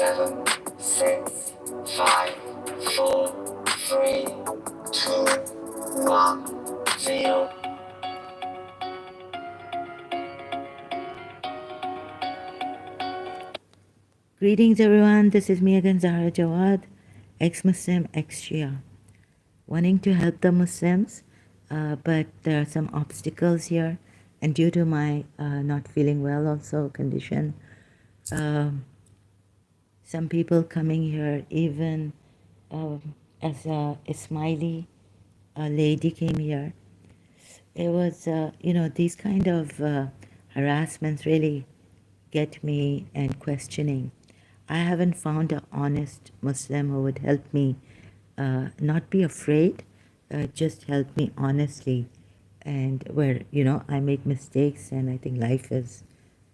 7, 6, 5, 4, 3, 2, 1, 0. Greetings, everyone. This is me again, Zahra Jawad, ex-Muslim, ex-Shia, wanting to help the Muslims, but there are some obstacles here, and due to my not feeling well, also condition, some people coming here, even as a Ismaili lady came here. It was, these kind of harassments really get me and questioning. I haven't found an honest Muslim who would help me not be afraid, just help me honestly. And where, I make mistakes, and I think life is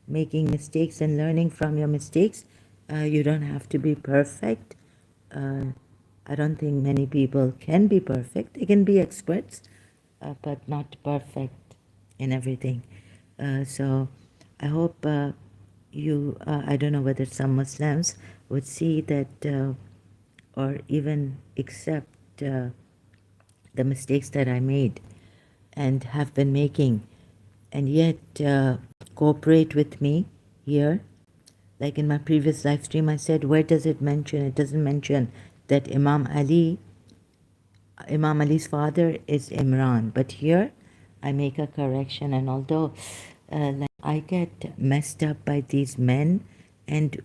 making mistakes and learning from your mistakes. You don't have to be perfect. I don't think many people can be perfect. They can be experts, but not perfect in everything. So I hope I don't know whether some Muslims would see that or even accept the mistakes that I made and have been making, and yet cooperate with me here. Like in my previous live stream, I said, where does it mention? It doesn't mention that Imam Ali's father is Imran. But here, I make a correction, and although I get messed up by these men and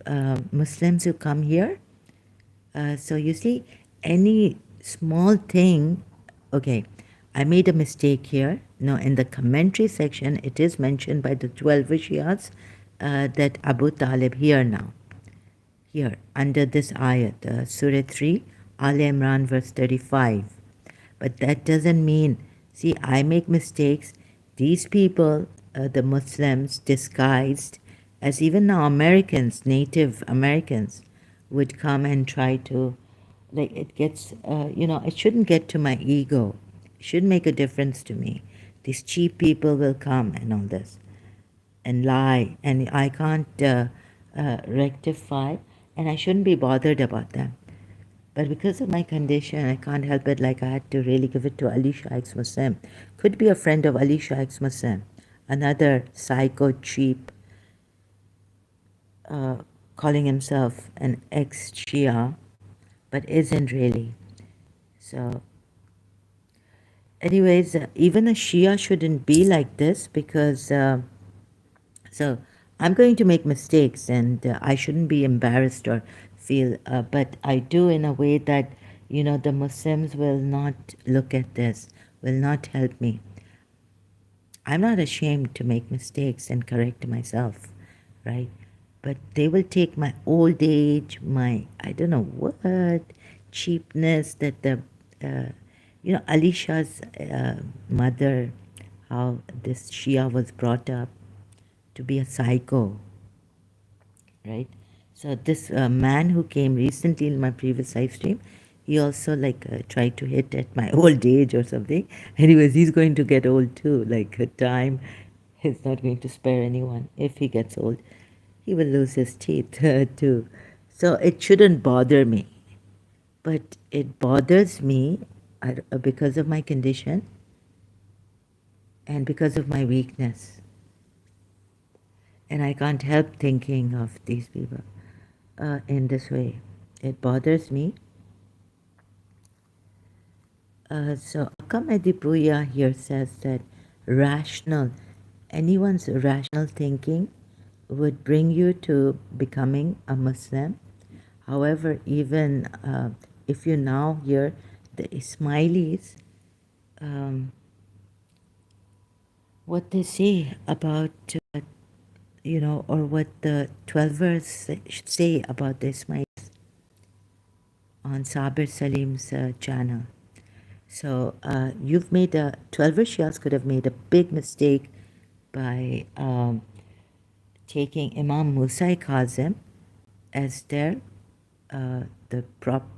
Muslims who come here, so you see, any small thing, okay, I made a mistake here. No, in the commentary section, it is mentioned by the 12 Shias that Abu Talib here, under this ayat, Surah 3, Al Imran, verse 35. But that doesn't mean, see, I make mistakes. These people, the Muslims, disguised as even now Americans, Native Americans, would come and try to, like, it gets, it shouldn't get to my ego. It shouldn't make a difference to me. These cheap people will come and all this and lie, and I can't rectify, and I shouldn't be bothered about them. But because of my condition, I can't help it. Like, I had to really give it to Ali Shah ex-Muslim. Could be a friend of Ali Shah ex-Muslim. Another psycho cheap, calling himself an ex-Shia, but isn't really. So, anyways, even a Shia shouldn't be like this, because, so I'm going to make mistakes, and I shouldn't be embarrassed or feel, but I do in a way that, the Muslims will not look at this, will not help me. I'm not ashamed to make mistakes and correct myself, right? But they will take my old age, my, I don't know what, cheapness that Ali Shah's mother, how this Shia was brought up to be a psycho, right? So this man who came recently in my previous live stream, he also tried to hit at my old age or something. Anyways, he's going to get old too. Like, time is not going to spare anyone. If he gets old, he will lose his teeth too. So it shouldn't bother me. But it bothers me because of my condition and because of my weakness. And I can't help thinking of these people in this way. It bothers me. So Akam Edipuya here says that anyone's rational thinking would bring you to becoming a Muslim. However, even if you now hear the Ismailis, what they say about, or what the 12ers say about the Ismailis on Sabir Salim's channel. So you've made 12 Shias could have made a big mistake by taking Imam Musa Kazim as their the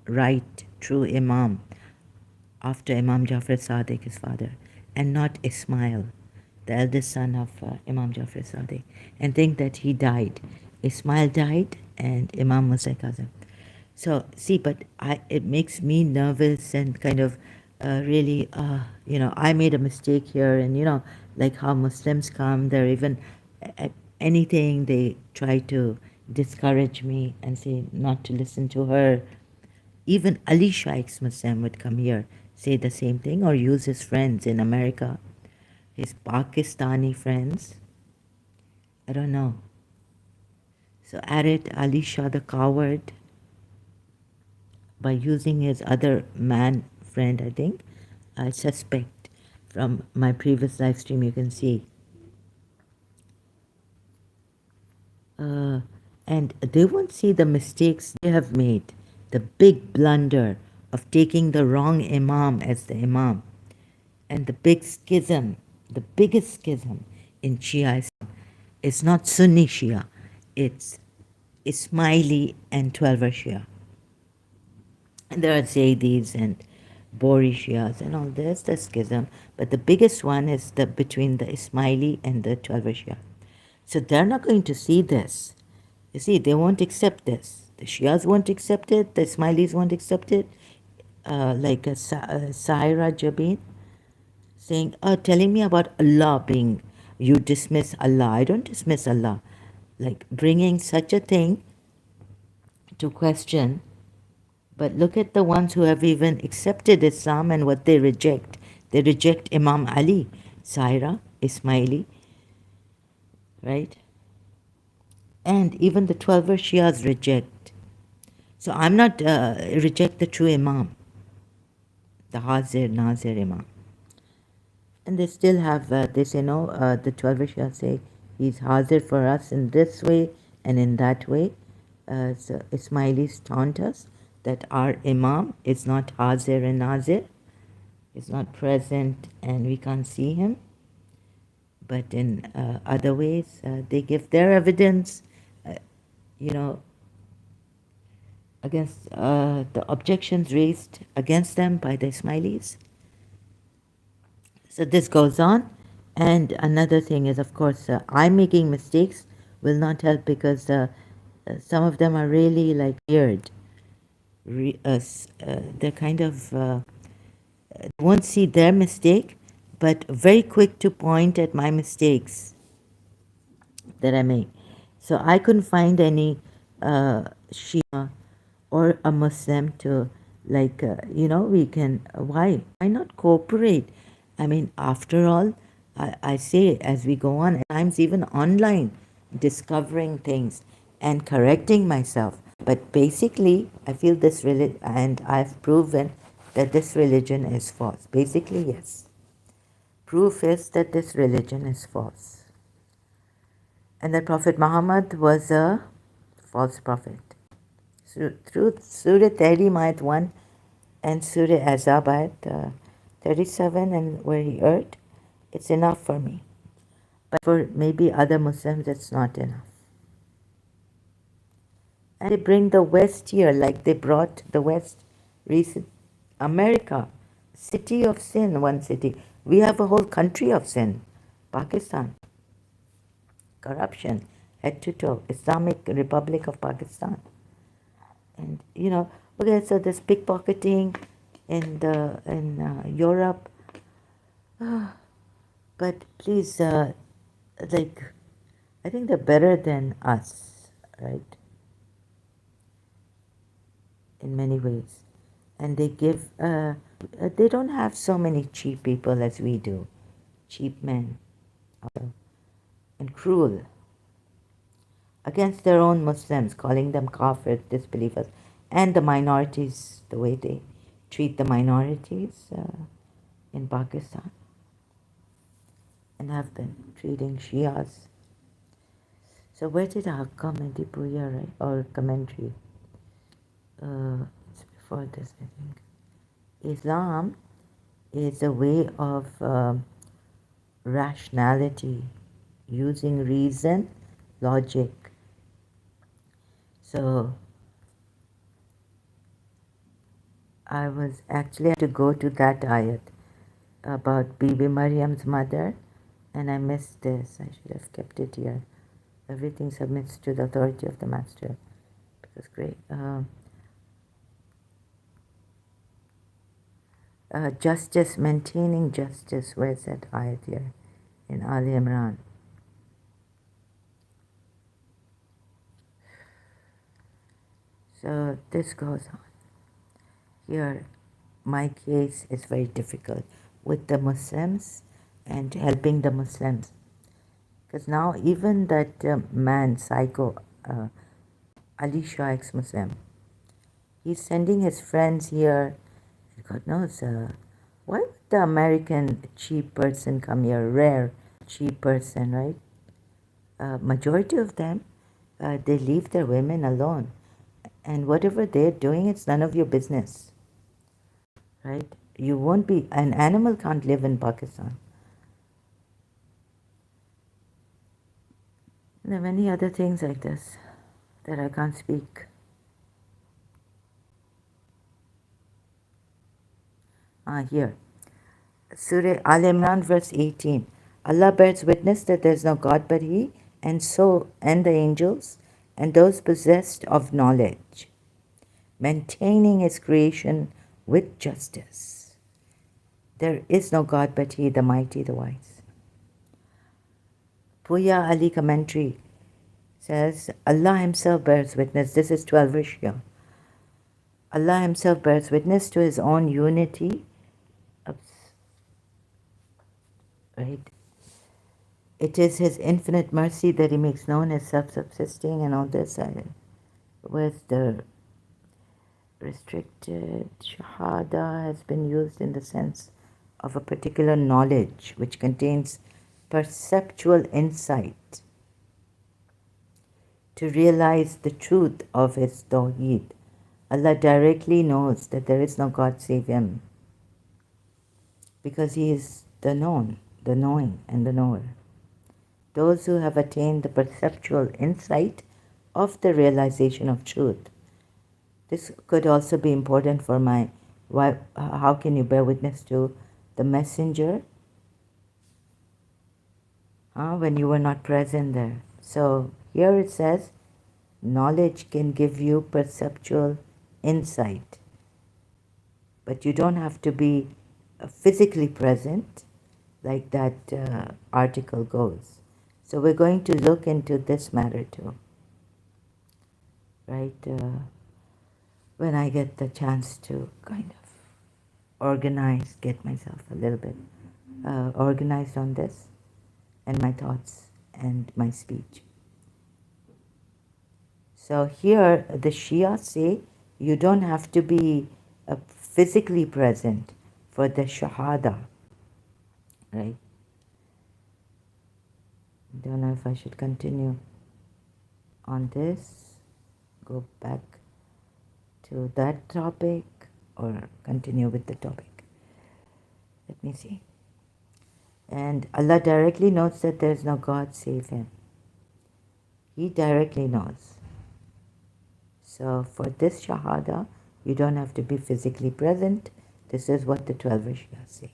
right true Imam after Imam Jafar Sadiq, his father, and not Ismail, the eldest son of Imam Jafar Sadiq, and think that he died. Ismail died, and Imam Musa Kazim. So see, but it makes me nervous and kind of really, I made a mistake here, and like how Muslims come, they're even at anything they try to discourage me and say not to listen to her. Even Ali Sheikh's Muslim would come here, say the same thing, or use his friends in America, his Pakistani friends. I don't know. So Arid Ali Shah the coward, by using his other man friend, I think, I suspect from my previous live stream, you can see. And they won't see the mistakes they have made, the big blunder of taking the wrong Imam as the Imam, and the big schism, the biggest schism in Shia Islam is not Sunni Shia, it's Ismaili and Twelver Shia. And there are Zaydis and Bori Shias and all this, the schism. But the biggest one is between the Ismaili and the Twelver Shia. So they're not going to see this. You see, they won't accept this. The Shias won't accept it, the Ismailis won't accept it. Like Sahira Jabin saying, telling me about Allah being, you dismiss Allah. I don't dismiss Allah. Like bringing such a thing to question. But look at the ones who have even accepted Islam and what they reject. They reject Imam Ali, Sahira, Ismaili, right? And even the 12 Shias reject. So I'm not reject the true Imam, the Hazir, Nazir Imam. And they still have, they say, no, the 12 Shias say, he's Hazir for us in this way and in that way. So Ismailis taunt us that our Imam is not Hazir and Nazir, is not present and we can't see him. But in other ways, they give their evidence, you know, against the objections raised against them by the Ismailis. So this goes on. And another thing is, of course, I'm making mistakes will not help because some of them are really like weird. They're kind of won't see their mistake, but very quick to point at my mistakes that I make. So I couldn't find any Shia or a Muslim to like, we can, why not cooperate? I mean, after all, I say as we go on, at times even online, discovering things and correcting myself. But basically, I feel this religion, and I've proven that this religion is false. Basically, yes. Proof is that this religion is false. And that Prophet Muhammad was a false prophet. So, through Surah Tahrim ayat 1 and Surah Azab ayat 37 and where he erred, it's enough for me. But for maybe other Muslims, it's not enough. And they bring the West here, like they brought the West recent America, city of sin, one city. We have a whole country of sin, Pakistan. Corruption, head to toe, Islamic Republic of Pakistan. And okay, so there's pickpocketing in Europe. But please, like, I think they're better than us, right? In many ways. And they give, they don't have so many cheap people as we do. Cheap men. And cruel. Against their own Muslims, calling them kafir, disbelievers. And the minorities, the way they treat the minorities in Pakistan. And have been treating Shias. So where did I come in Dipuya, right? Or commentary? It's before this, I think. Islam is a way of rationality, using reason, logic. So I was actually to go to that ayat about Bibi Maryam's mother, and I missed this. I should have kept it here. Everything submits to the authority of the master. That's great. Justice, maintaining justice. Where's that ayat here? In Ali Imran. So this goes on. Here, my case is very difficult with the Muslims and helping the Muslims. Because now even that man, psycho, Ali Shah, ex-Muslim, he's sending his friends here. God knows, why would the American cheap person come here? Rare cheap person, right? Majority of them, they leave their women alone. And whatever they're doing, it's none of your business, right? You won't be, an animal can't live in Pakistan. There are many other things like this that I can't speak. Here. Surah Al Imran, verse 18. Allah bears witness that there is no God but He, and the angels, and those possessed of knowledge, maintaining His creation with justice. There is no God but He, the mighty, the wise. Puya Ali commentary says, Allah Himself bears witness. This is 12 Shia. Allah Himself bears witness to His own unity. Right? It is His infinite mercy that He makes known as self-subsisting and all this. With the restricted shahada has been used in the sense of a particular knowledge which contains perceptual insight to realize the truth of His tawheed. Allah directly knows that there is no God save Him because He is the known, the knowing, and the knower. Those who have attained the perceptual insight of the realization of truth. This could also be important for how can you bear witness to the messenger when you were not present there. So here it says, knowledge can give you perceptual insight, but you don't have to be physically present like that article goes. So we're going to look into this matter too, right? When I get the chance to kind of organize, get myself a little bit organized on this and my thoughts and my speech. So here the Shia say you don't have to be physically present for the Shahada, right? Don't know if I should continue on this, go back to that topic, or continue with the topic. Let me see. And Allah directly knows that there is no God save Him. He directly knows. So for this Shahada, you don't have to be physically present. This is what the 12 Shia say.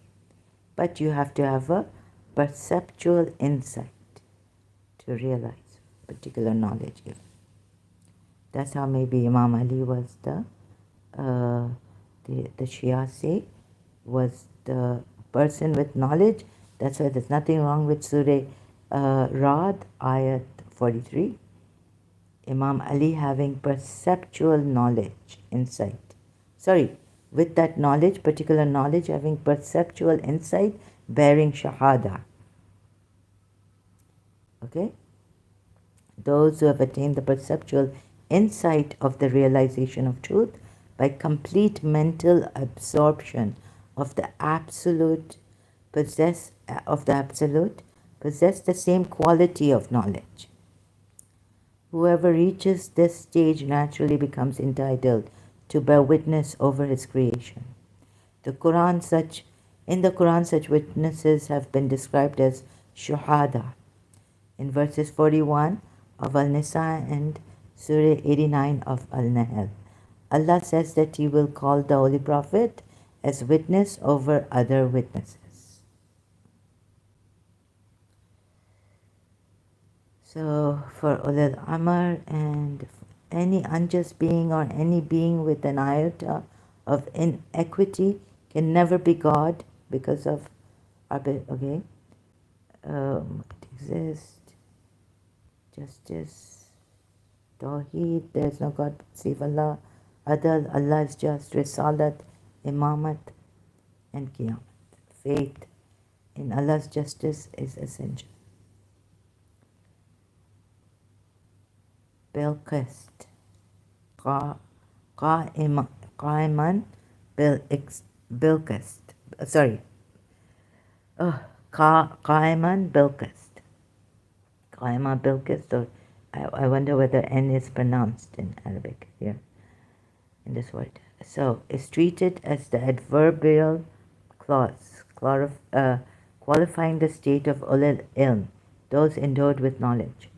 But you have to have a perceptual insight to realize particular knowledge given. That's how maybe Imam Ali was the Shia say, was the person with knowledge. That's why there's nothing wrong with Surah Ra'd, ayat 43. Imam Ali having perceptual knowledge, insight. Sorry, with that knowledge, particular knowledge, having perceptual insight, bearing Shahada. Okay? Those who have attained the perceptual insight of the realization of truth by complete mental absorption of the absolute possess the same quality of knowledge. Whoever reaches this stage naturally becomes entitled to bear witness over his creation. In the Quran, such witnesses have been described as shuhada in verses 41 of Al-Nisa and Surah 89 of Al-Nahl. Allah says that He will call the Holy Prophet as witness over other witnesses. So for Ulul Amr and any unjust being or any being with an iota of inequity can never be God because of okay. It exists. Justice. Tawheed. There is no God save Allah. Adal. Allah is just. Risalat. Imamat. And Qiyamah. Faith in Allah's justice is essential. Bilqist. Qa'iman Bilqist. Sorry. Qa'iman Bilqist. Qa'iman Bilqist. So I wonder whether N is pronounced in Arabic here in this word. So it's treated as the adverbial clause, qualifying the state of ulil ilm, those endowed with knowledge.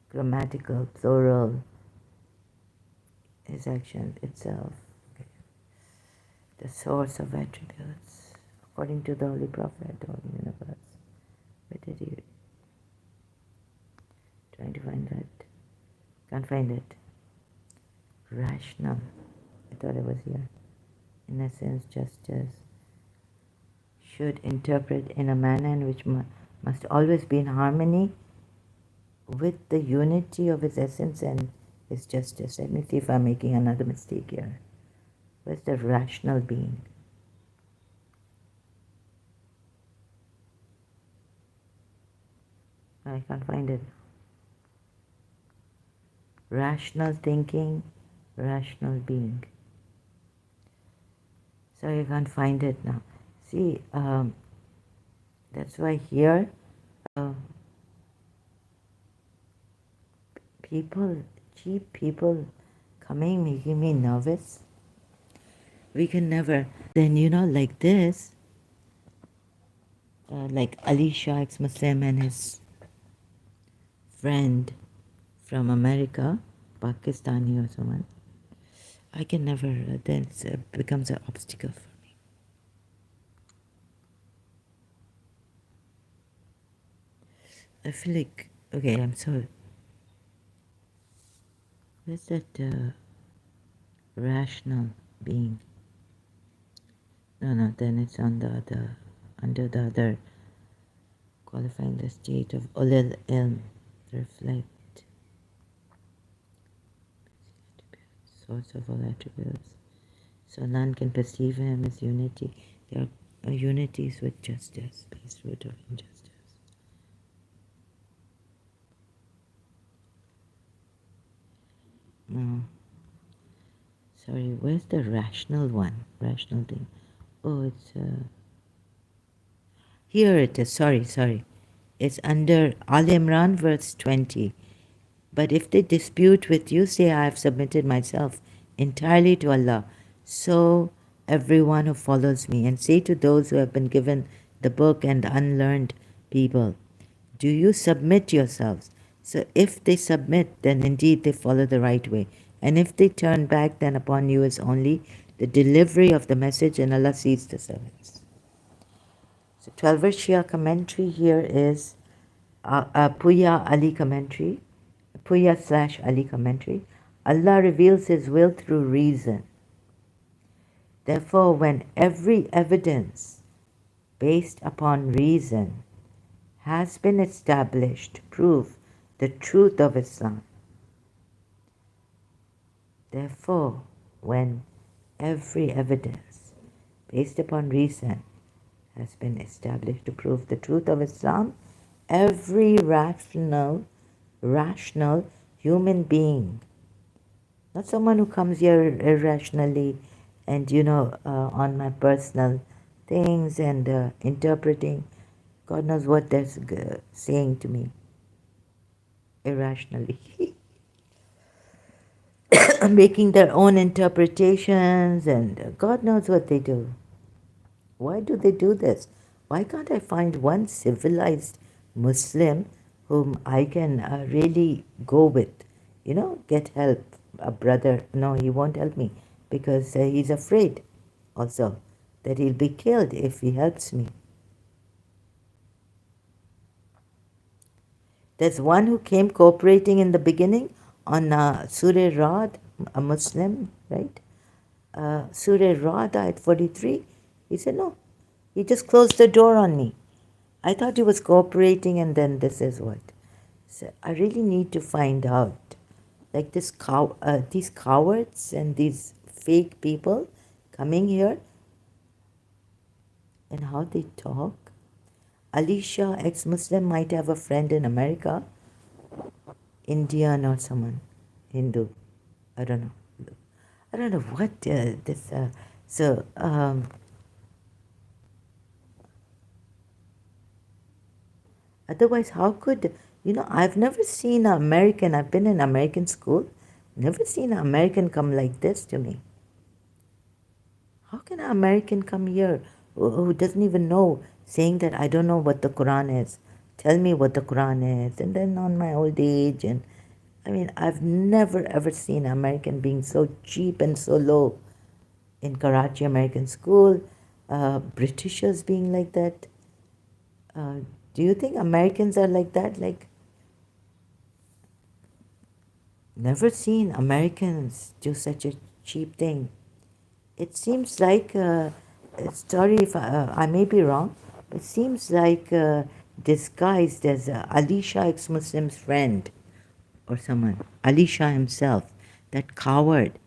Grammatical, plural, is action itself. Okay. The source of attributes, according to the Holy Prophet or universe. Where did he? Trying to find that. Can't find it. Rational. I thought it was here. In essence, justice should interpret in a manner in which must always be in harmony with the unity of his essence and his justice. Let me see if I'm making another mistake here. Where's the rational being? I can't find it. Rational thinking, rational being. So you can't find it now. See, that's why here cheap people coming, making me nervous. We can never, then like this, like Ex-Shia, ex-Muslim, and his friend from America, Pakistani or someone, I can never, then it becomes an obstacle for me. I feel like, okay, I'm sorry. Where's that rational being? No, then it's on the other, under the other, qualifying the state of ulil ilm, reflect. Source of all attributes. So none can perceive him as unity. There are unities with justice, base root of injustice. No. Sorry, where's the rational one? Rational thing. Oh, it's here it is. Sorry. It's under Al Imran verse 20. But if they dispute with you, say, I have submitted myself entirely to Allah. So everyone who follows me, and say to those who have been given the book and unlearned people, do you submit yourselves? So if they submit, then indeed they follow the right way. And if they turn back, then upon you is only the delivery of the message, and Allah sees the servants. So 12 Shia commentary here is Puya Ali commentary. Puya/Ali commentary. Allah reveals His will through reason. Therefore, when every evidence based upon reason has been established to prove the truth of Islam, therefore, when every evidence based upon reason has been established to prove the truth of Islam, every rational human being, not someone who comes here irrationally and on my personal things and interpreting God knows what they're saying to me irrationally, making their own interpretations, and God knows what they do. Why do they do this? Why can't I find one civilized Muslim whom I can really go with? Get help. A brother, no, he won't help me because he's afraid also that he'll be killed if he helps me. There's one who came cooperating in the beginning, on Surah Rad, a Muslim, right? Surah Rad, ayat 43. He said, no. He just closed the door on me. I thought he was cooperating, and then this is what. So I really need to find out. Like these cowards and these fake people coming here and how they talk. Alicia, ex-Muslim, might have a friend in America, Indian or someone, Hindu. I don't know. I don't know what this. So otherwise, how could I've never seen an American. I've been in American school. Never seen an American come like this to me. How can an American come here who doesn't even know, saying that I don't know what the Quran is? Tell me what the Quran is. And then on my old age, and I mean, I've never ever seen an American being so cheap and so low in Karachi American school. Britishers being like that. Do you think Americans are like that? Like, never seen Americans do such a cheap thing. It seems like, sorry if I may be wrong, it seems like disguised as Alicia ex-Muslim's friend or someone. Alicia himself, that coward.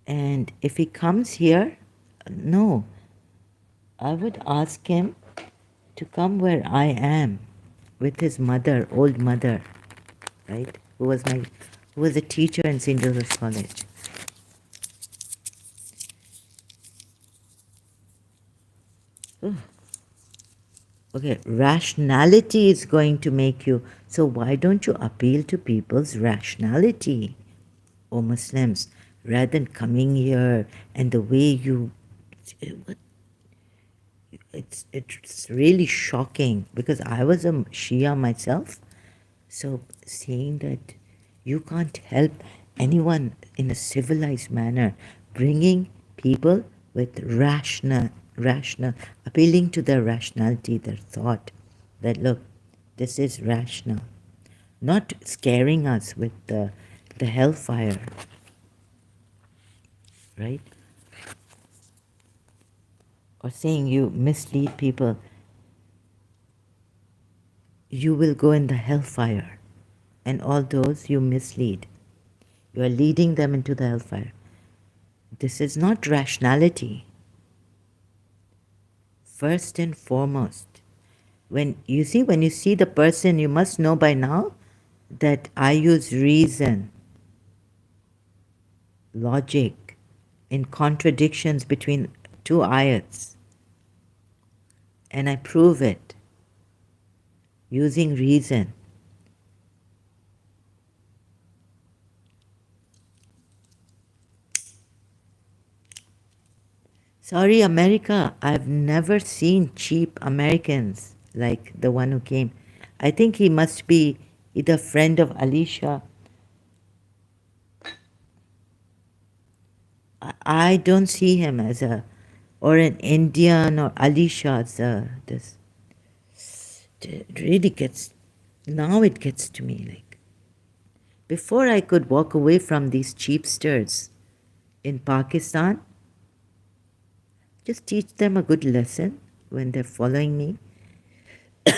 And if he comes here, no, I would ask him to come where I am with his mother, old mother, right? Who was a teacher in St. Joseph's College. Okay, rationality is going to make you. So why don't you appeal to people's rationality, O Muslims, rather than coming here and the way you. It's really shocking because I was a Shia myself. So saying that you can't help anyone in a civilized manner, bringing people with rational, appealing to their rationality, their thought, that look, this is rational, not scaring us with the hellfire, right? Or saying you mislead people, you will go in the hellfire, and all those you mislead, you are leading them into the hellfire. This is not rationality. First and foremost, when you see the person, you must know by now that I use reason, logic, in contradictions between two ayats, and I prove it using reason. Sorry, America, I've never seen cheap Americans like the one who came. I think he must be either friend of Alicia. I don't see him as or an Indian or Alicia as this. It really now it gets to me like, before I could walk away from these cheapsters in Pakistan, just teach them a good lesson when they're following me.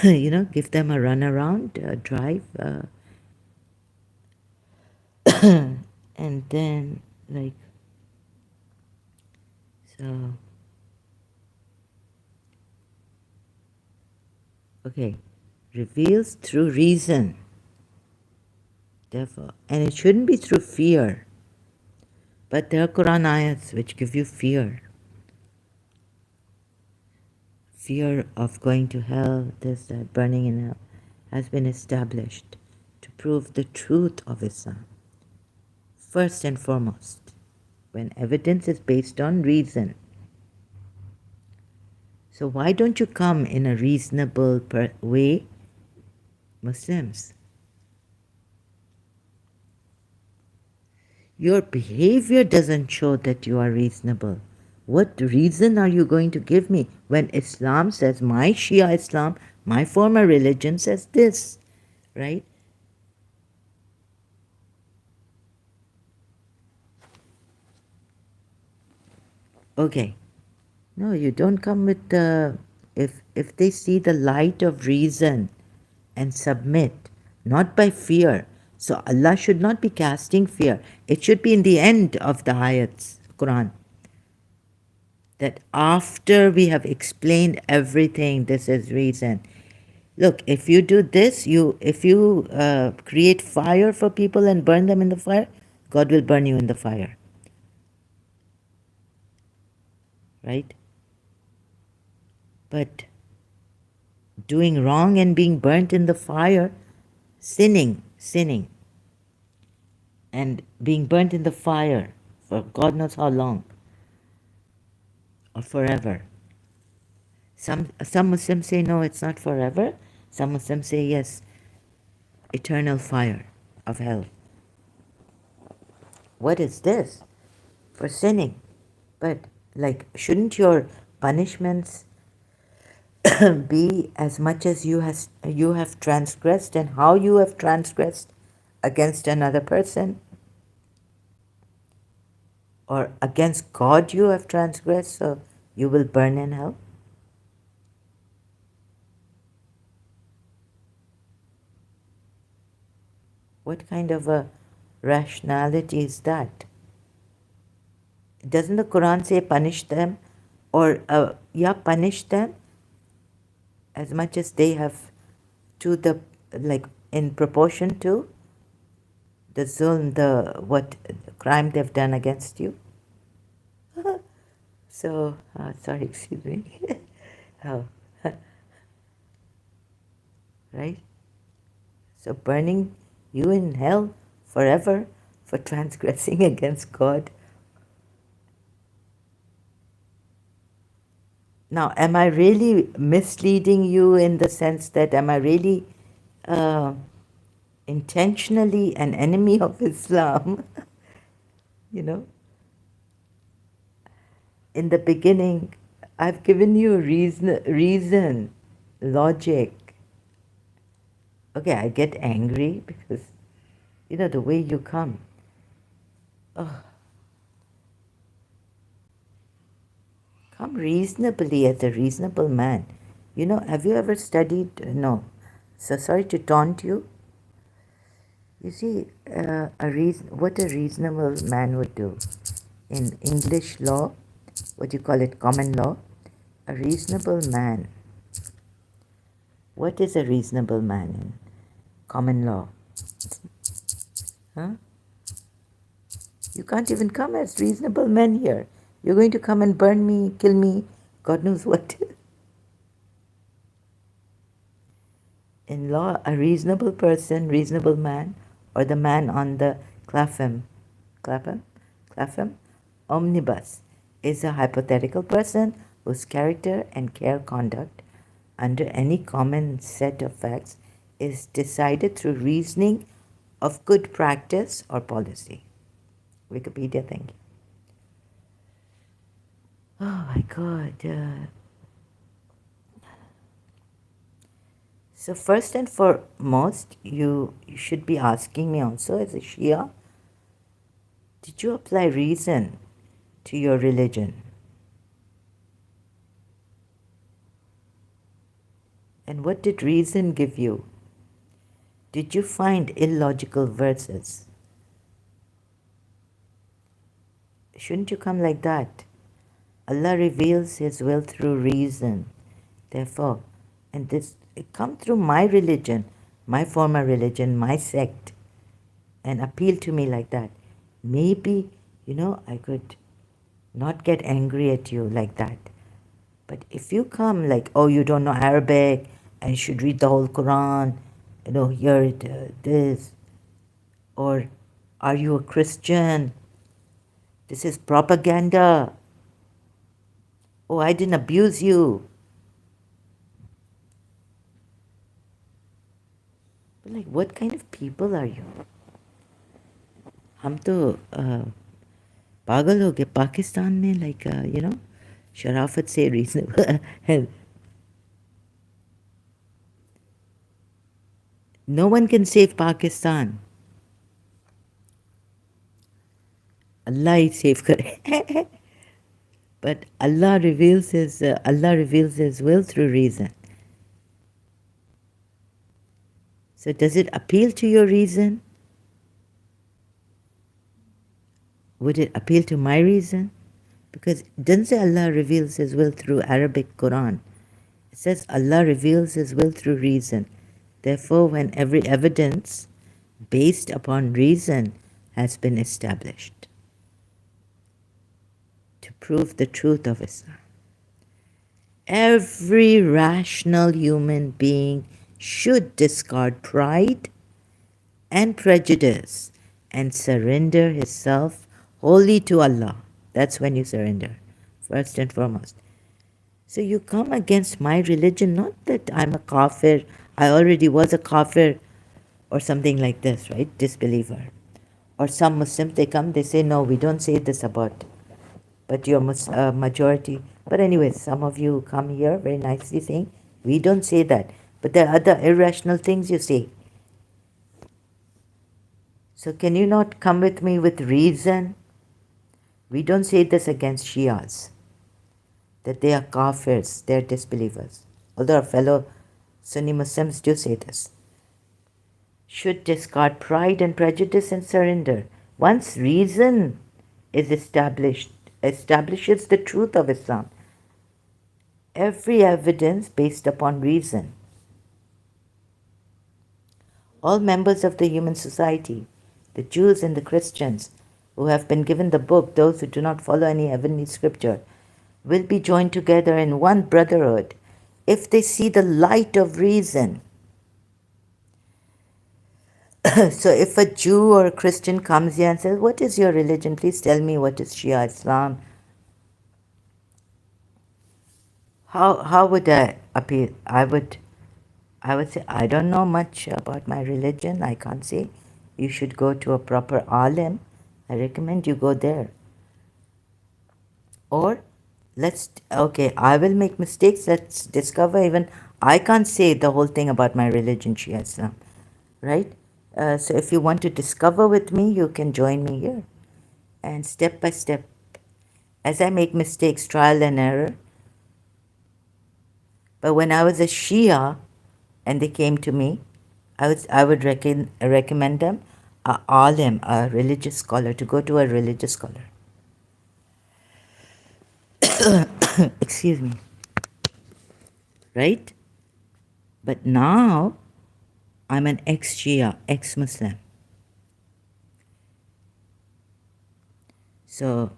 Give them a run around, drive, and then like, so, okay, reveals through reason, therefore, and it shouldn't be through fear, but there are Quran ayats which give you fear of going to hell, this, that, burning in hell, has been established to prove the truth of Islam. First and foremost, when evidence is based on reason. So why don't you come in a reasonable way, Muslims? Your behavior doesn't show that you are reasonable. What reason are you going to give me when Islam says, my Shia Islam, my former religion says this? right? Okay. No, you don't come with the. If they see the light of reason and submit, not by fear. So Allah should not be casting fear. It should be in the end of the ayats, Quran, that after we have explained everything, this is reason. Look, if you do this, if you create fire for people and burn them in the fire, God will burn you in the fire, right? But doing wrong and being burnt in the fire, sinning, and being burnt in the fire for God knows how long or forever. Some Muslims say no, it's not forever. Some Muslims say yes, eternal fire of hell. What is this? For sinning. But like, shouldn't your punishments be as much as you have transgressed and how you have transgressed against another person, or against God you have transgressed, so you will burn in hell? What kind of a rationality is that? Doesn't the Quran say punish them, or yeah, punish them as much as they have, to the, like, in proportion to the zulm, the what crime they've done against you? So sorry, excuse me. Oh, right? So burning you in hell forever for transgressing against God. Now, am I really misleading you in the sense that, am I really uh, intentionally an enemy of Islam? You know, in the beginning, I've given you reason, logic. Okay, I get angry because, the way you come. Oh, come reasonably as a reasonable man. Have you ever studied? No. So sorry to taunt you. You see, what a reasonable man would do. In English law, what do you call it, common law? A reasonable man. What is a reasonable man in common law? Huh? You can't even come as reasonable men here. You're going to come and burn me, kill me, God knows what. In law, a reasonable person, reasonable man, or the man on the clapham, omnibus, is a hypothetical person whose character and care conduct under any common set of facts is decided through reasoning of good practice or policy. Wikipedia, thank you. Oh my God. So first and foremost, you should be asking me also, as a Shia, did you apply reason to your religion? And what did reason give you? Did you find illogical verses? Shouldn't you come like that? Allah reveals His will through reason. Therefore, and this, it come through my religion, my former religion, my sect, and appeal to me like that. Maybe, I could not get angry at you like that. But if you come like, oh, you don't know Arabic and you should read the whole Quran, hear it, this, or are you a Christian? This is propaganda. Oh, I didn't abuse you. But like, what kind of people are you? हम तो पागल हो गए पाकिस्तान में, like, शराफत से reasonable. No one can save Pakistan. Allah is safe. But Allah reveals His will through reason. So does it appeal to your reason? Would it appeal to my reason? Because it doesn't say Allah reveals His will through Arabic Quran. It says Allah reveals His will through reason. Therefore, when every evidence based upon reason has been established to prove the truth of Islam, every rational human being should discard pride and prejudice and surrender himself wholly to Allah. That's when you surrender, first and foremost. So you come against my religion, not that I'm a kafir, I already was a kafir or something like this, right? Disbeliever. Or some Muslims, they come, they say, no, we don't say this about, but you're majority. But anyway, some of you come here very nicely saying, we don't say that. But there are other irrational things you say. So can you not come with me with reason? We don't say this against Shias, that they are kafirs, they're disbelievers. Although our fellow Sunni Muslims do say this. Should discard pride and prejudice and surrender. Once reason is establishes the truth of Islam. Every evidence based upon reason. All members of the human society, the Jews and the Christians, who have been given the book, those who do not follow any heavenly scripture, will be joined together in one brotherhood if they see the light of reason. So if a Jew or a Christian comes here and says, what is your religion? Please tell me what is Shia Islam. How would I appeal? I would say, I don't know much about my religion. I can't say. You should go to a proper alim. I recommend you go there. Or okay, I will make mistakes. Let's discover even, I can't say the whole thing about my religion, Shia Islam, right? So if you want to discover with me, you can join me here. And step by step, as I make mistakes, trial and error. But when I was a Shia and they came to me, I would recommend them a alim, a religious scholar, to go to a religious scholar. Excuse me. Right? But now I'm an ex-Shia, ex-Muslim. So,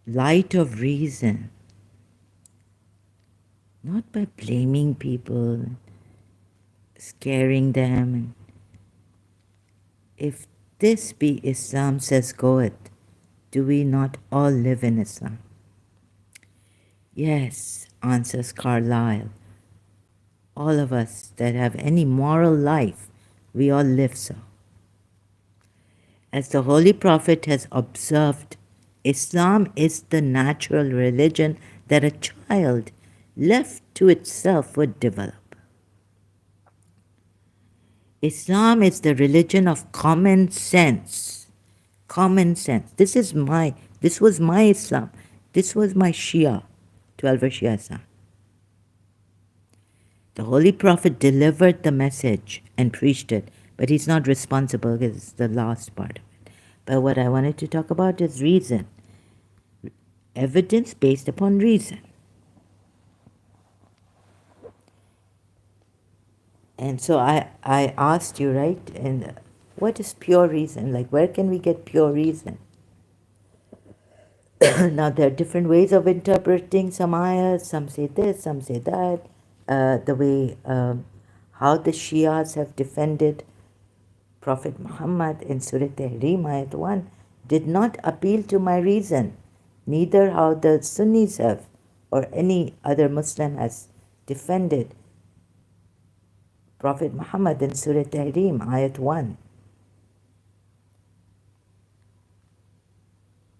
light of reason, not by blaming people, scaring them. And if this be Islam, says Goet, do we not all live in Islam? Yes, answers Carlyle. All of us that have any moral life, we all live so. As the Holy Prophet has observed, Islam is the natural religion that a child left to itself would develop. Islam is the religion of common sense. Common sense. This was my Islam. This was my Shia, 12er Shia Islam. The Holy Prophet delivered the message and preached it, but he's not responsible because it's the last part of it. But what I wanted to talk about is reason. Evidence based upon reason. And so I asked you, right, and what is pure reason? Like, where can we get pure reason? Now, there are different ways of interpreting some ayahs. Some say this, some say that. The way how the Shias have defended Prophet Muhammad in Surah Tahrim, Ayat 1, did not appeal to my reason. Neither how the Sunnis have or any other Muslim has defended Prophet Muhammad in Surah Tahrim, Ayat 1.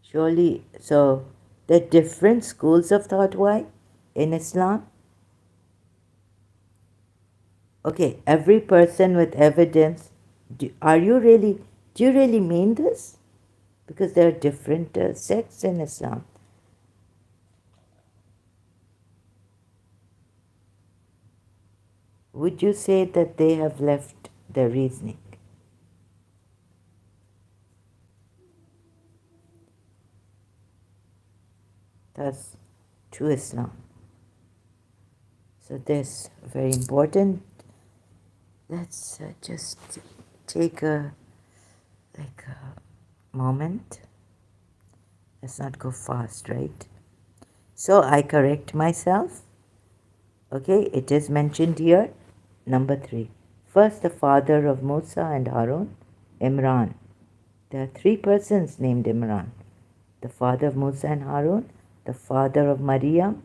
Surely, so there are different schools of thought, why? In Islam? Okay, every person with evidence. Do you really mean this? Because there are different sects in Islam. Would you say that they have left their reasoning? That's true Islam. So this very important. Let's just take a moment. Let's not go fast, right? So I correct myself. Okay, it is mentioned here. Number 3. First, the father of Musa and Harun, Imran. There are 3 persons named Imran. The father of Musa and Harun, the father of Maryam,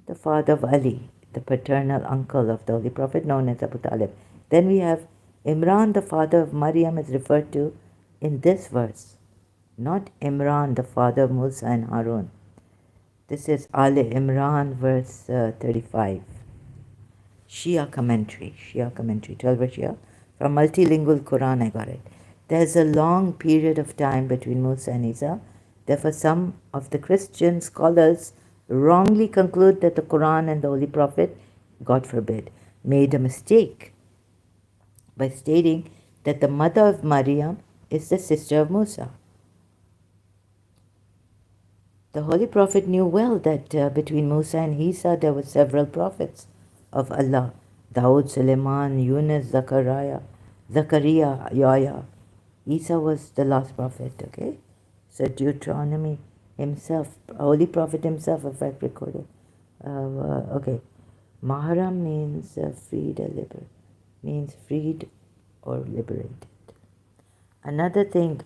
the father of Ali, the paternal uncle of the Holy Prophet known as Abu Talib. Then we have Imran, the father of Maryam, is referred to in this verse, not Imran, the father of Musa and Harun. This is Ali Imran, verse 35. Shia commentary, 12 Shia. From multilingual Quran, I got it. There's a long period of time between Musa and Isa. Therefore, some of the Christian scholars wrongly conclude that the Quran and the Holy Prophet, God forbid, made a mistake by stating that the mother of Maryam is the sister of Musa. The Holy Prophet knew well that between Musa and Isa there were several prophets of Allah. Dawood, Suleiman, Yunus, Zakaria, Yahya. Isa was the last prophet, okay? So Deuteronomy himself, Holy Prophet himself, in fact, recorded. Okay. Mahram means freed or freed or liberated. Another thing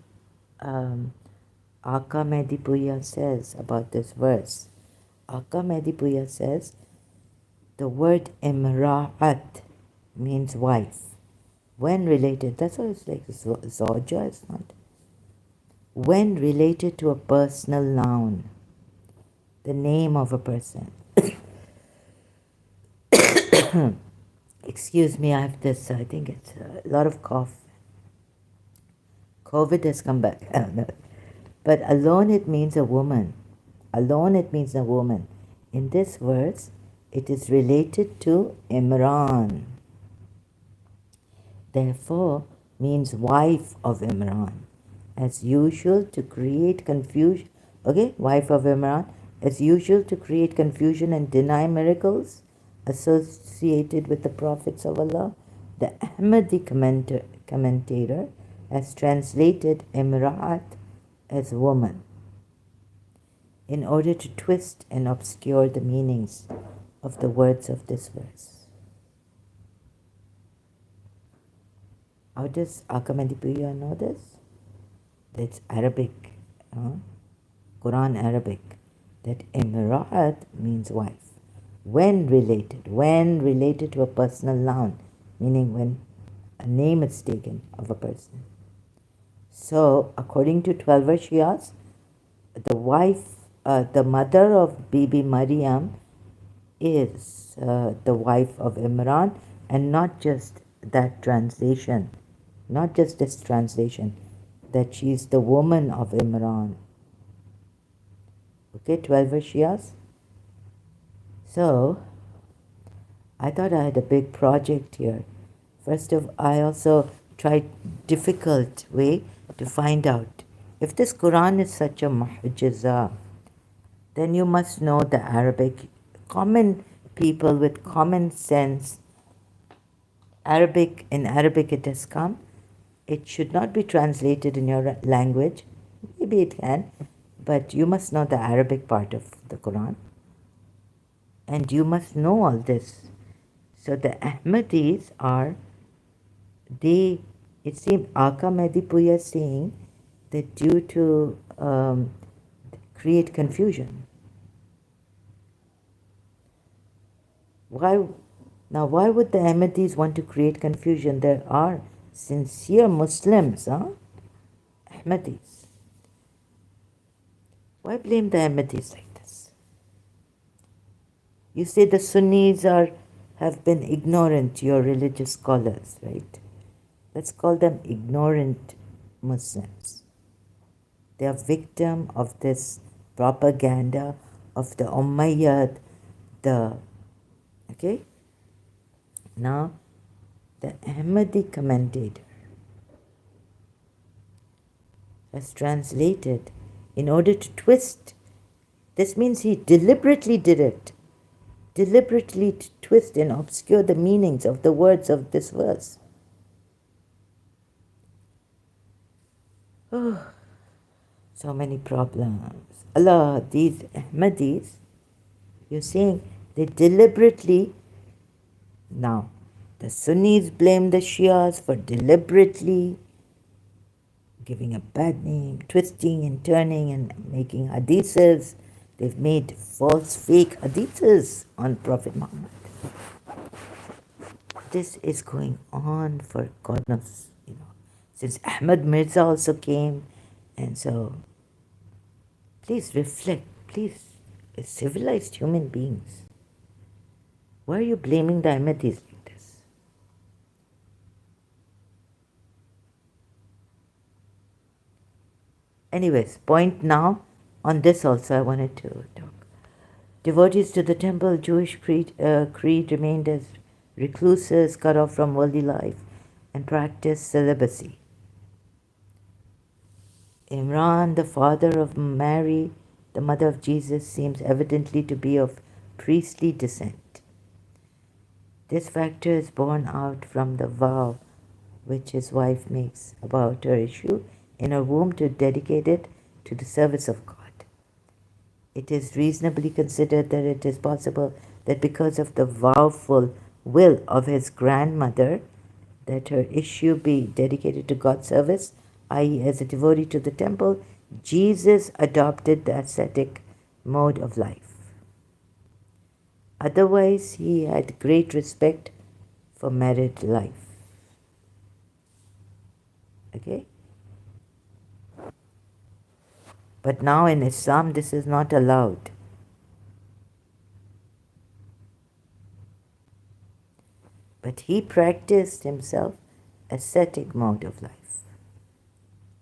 Aka Medipuya says about this verse. Aka Medipuya says the word Imra'at means wife. When related, that's why it's like Zoja, it's not. When related to a personal noun, the name of a person. Excuse me, I have this, I think it's a lot of cough. COVID has come back. But alone it means a woman. Alone it means a woman. In this verse, it is related to Imran. Therefore, means wife of Imran. As usual to create confusion. Okay, wife of Imran. As usual to create confusion and deny miracles associated with the prophets of Allah. The Ahmadi commentator has translated Imra'at as woman in order to twist and obscure the meanings of the words of this verse. How does Akamadipuya know this? That's Arabic, Quran Arabic, that Imra'at means wife. When related to a personal noun, meaning when a name is taken of a person. So, according to 12 Shias, the wife, the mother of Bibi Maryam is the wife of Imran, and not just that translation, not just this translation, that she's the woman of Imran. Okay, 12 Shias. So, I thought I had a big project here. First of all, I also tried difficult way to find out if this Quran is such a mu'jiza, then you must know the Arabic. Common people with common sense, in Arabic it has come. It should not be translated in your language. Maybe it can, but you must know the Arabic part of the Quran. And you must know all this. So the Ahmadis are, it seems Aka Medipuya is saying that due to create confusion. Why would the Ahmadis want to create confusion? There are sincere Muslims, Ahmadis. Why blame the Ahmadis like this? You say the Sunnis are have been ignorant, your religious scholars, right? Let's call them ignorant Muslims. They are victim of this propaganda of the Umayyad, the, okay? Now, the Ahmadi commentator has translated in order to twist. This means he deliberately did it, deliberately to twist and obscure the meanings of the words of this verse. Oh, so many problems. Allah, these Ahmadis, you're saying they deliberately, now the Sunnis blame the Shias for deliberately giving a bad name, twisting and turning and making hadiths. They've made false, fake hadiths on Prophet Muhammad. This is going on for God knows, since Ahmad Mirza also came. And so, please reflect, please, as civilized human beings, why are you blaming the Ahmadis like this? Anyways, point now, on this also I wanted to talk. Devotees to the temple Jewish creed remained as recluses cut off from worldly life and practiced celibacy. Imran, the father of Mary, the mother of Jesus, seems evidently to be of priestly descent. This factor is borne out from the vow which his wife makes about her issue in her womb to dedicate it to the service of God. It is reasonably considered that it is possible that because of the vowful will of his grandmother that her issue be dedicated to God's service, i.e. as a devotee to the temple, Jesus adopted the ascetic mode of life. Otherwise, he had great respect for married life. Okay? But now in Islam, this is not allowed. But he practiced himself ascetic mode of life.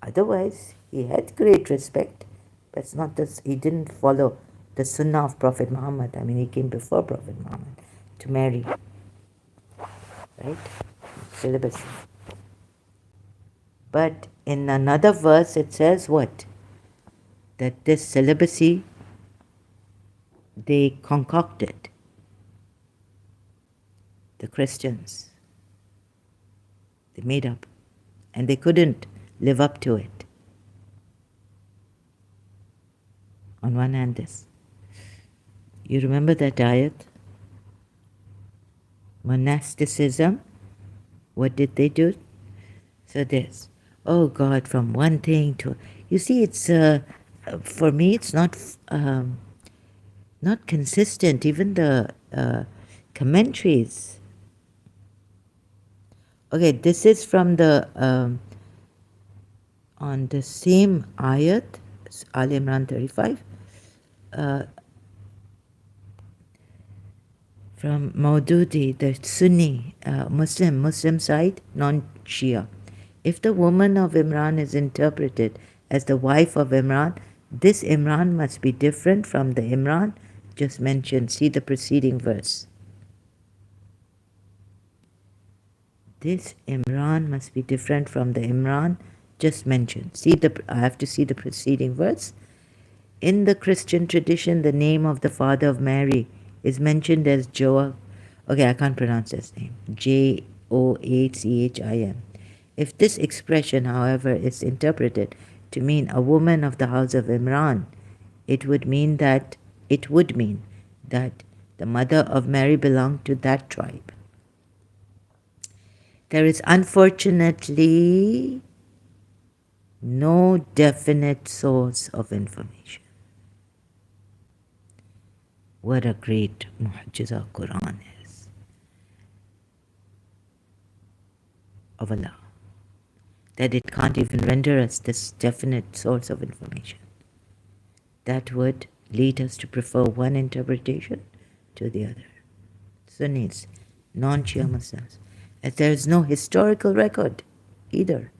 Otherwise, he had great respect, but it's not this, he didn't follow the sunnah of Prophet Muhammad. I mean, he came before Prophet Muhammad to marry, right? Celibacy. But in another verse, it says what? That this celibacy they concocted, the Christians. They made up, and they couldn't live up to it. On one hand, this. You remember that ayat? Monasticism. What did they do? So this. Oh God, from one thing to... You see, it's... for me, it's not consistent. Even the commentaries. Okay, this is from the... on the same ayat, Al Imran 35, from Maududi, the Sunni Muslim side, non-Shia. If the woman of Imran is interpreted as the wife of Imran, this Imran must be different from the Imran just mentioned. See the preceding verse. This Imran must be different from the Imran just mentioned. I have to see the preceding verse. In the Christian tradition, the name of the father of Mary is mentioned as Joachim. Okay, I can't pronounce his name. Joachim. If this expression, however, is interpreted to mean a woman of the house of Imran, it would mean that the mother of Mary belonged to that tribe. There is unfortunately no definite source of information. What a great mu'jiza Quran is of Allah, that it can't even render us this definite source of information. That would lead us to prefer one interpretation to the other. Sunnis, non-Shia Muslims, as there is no historical record either.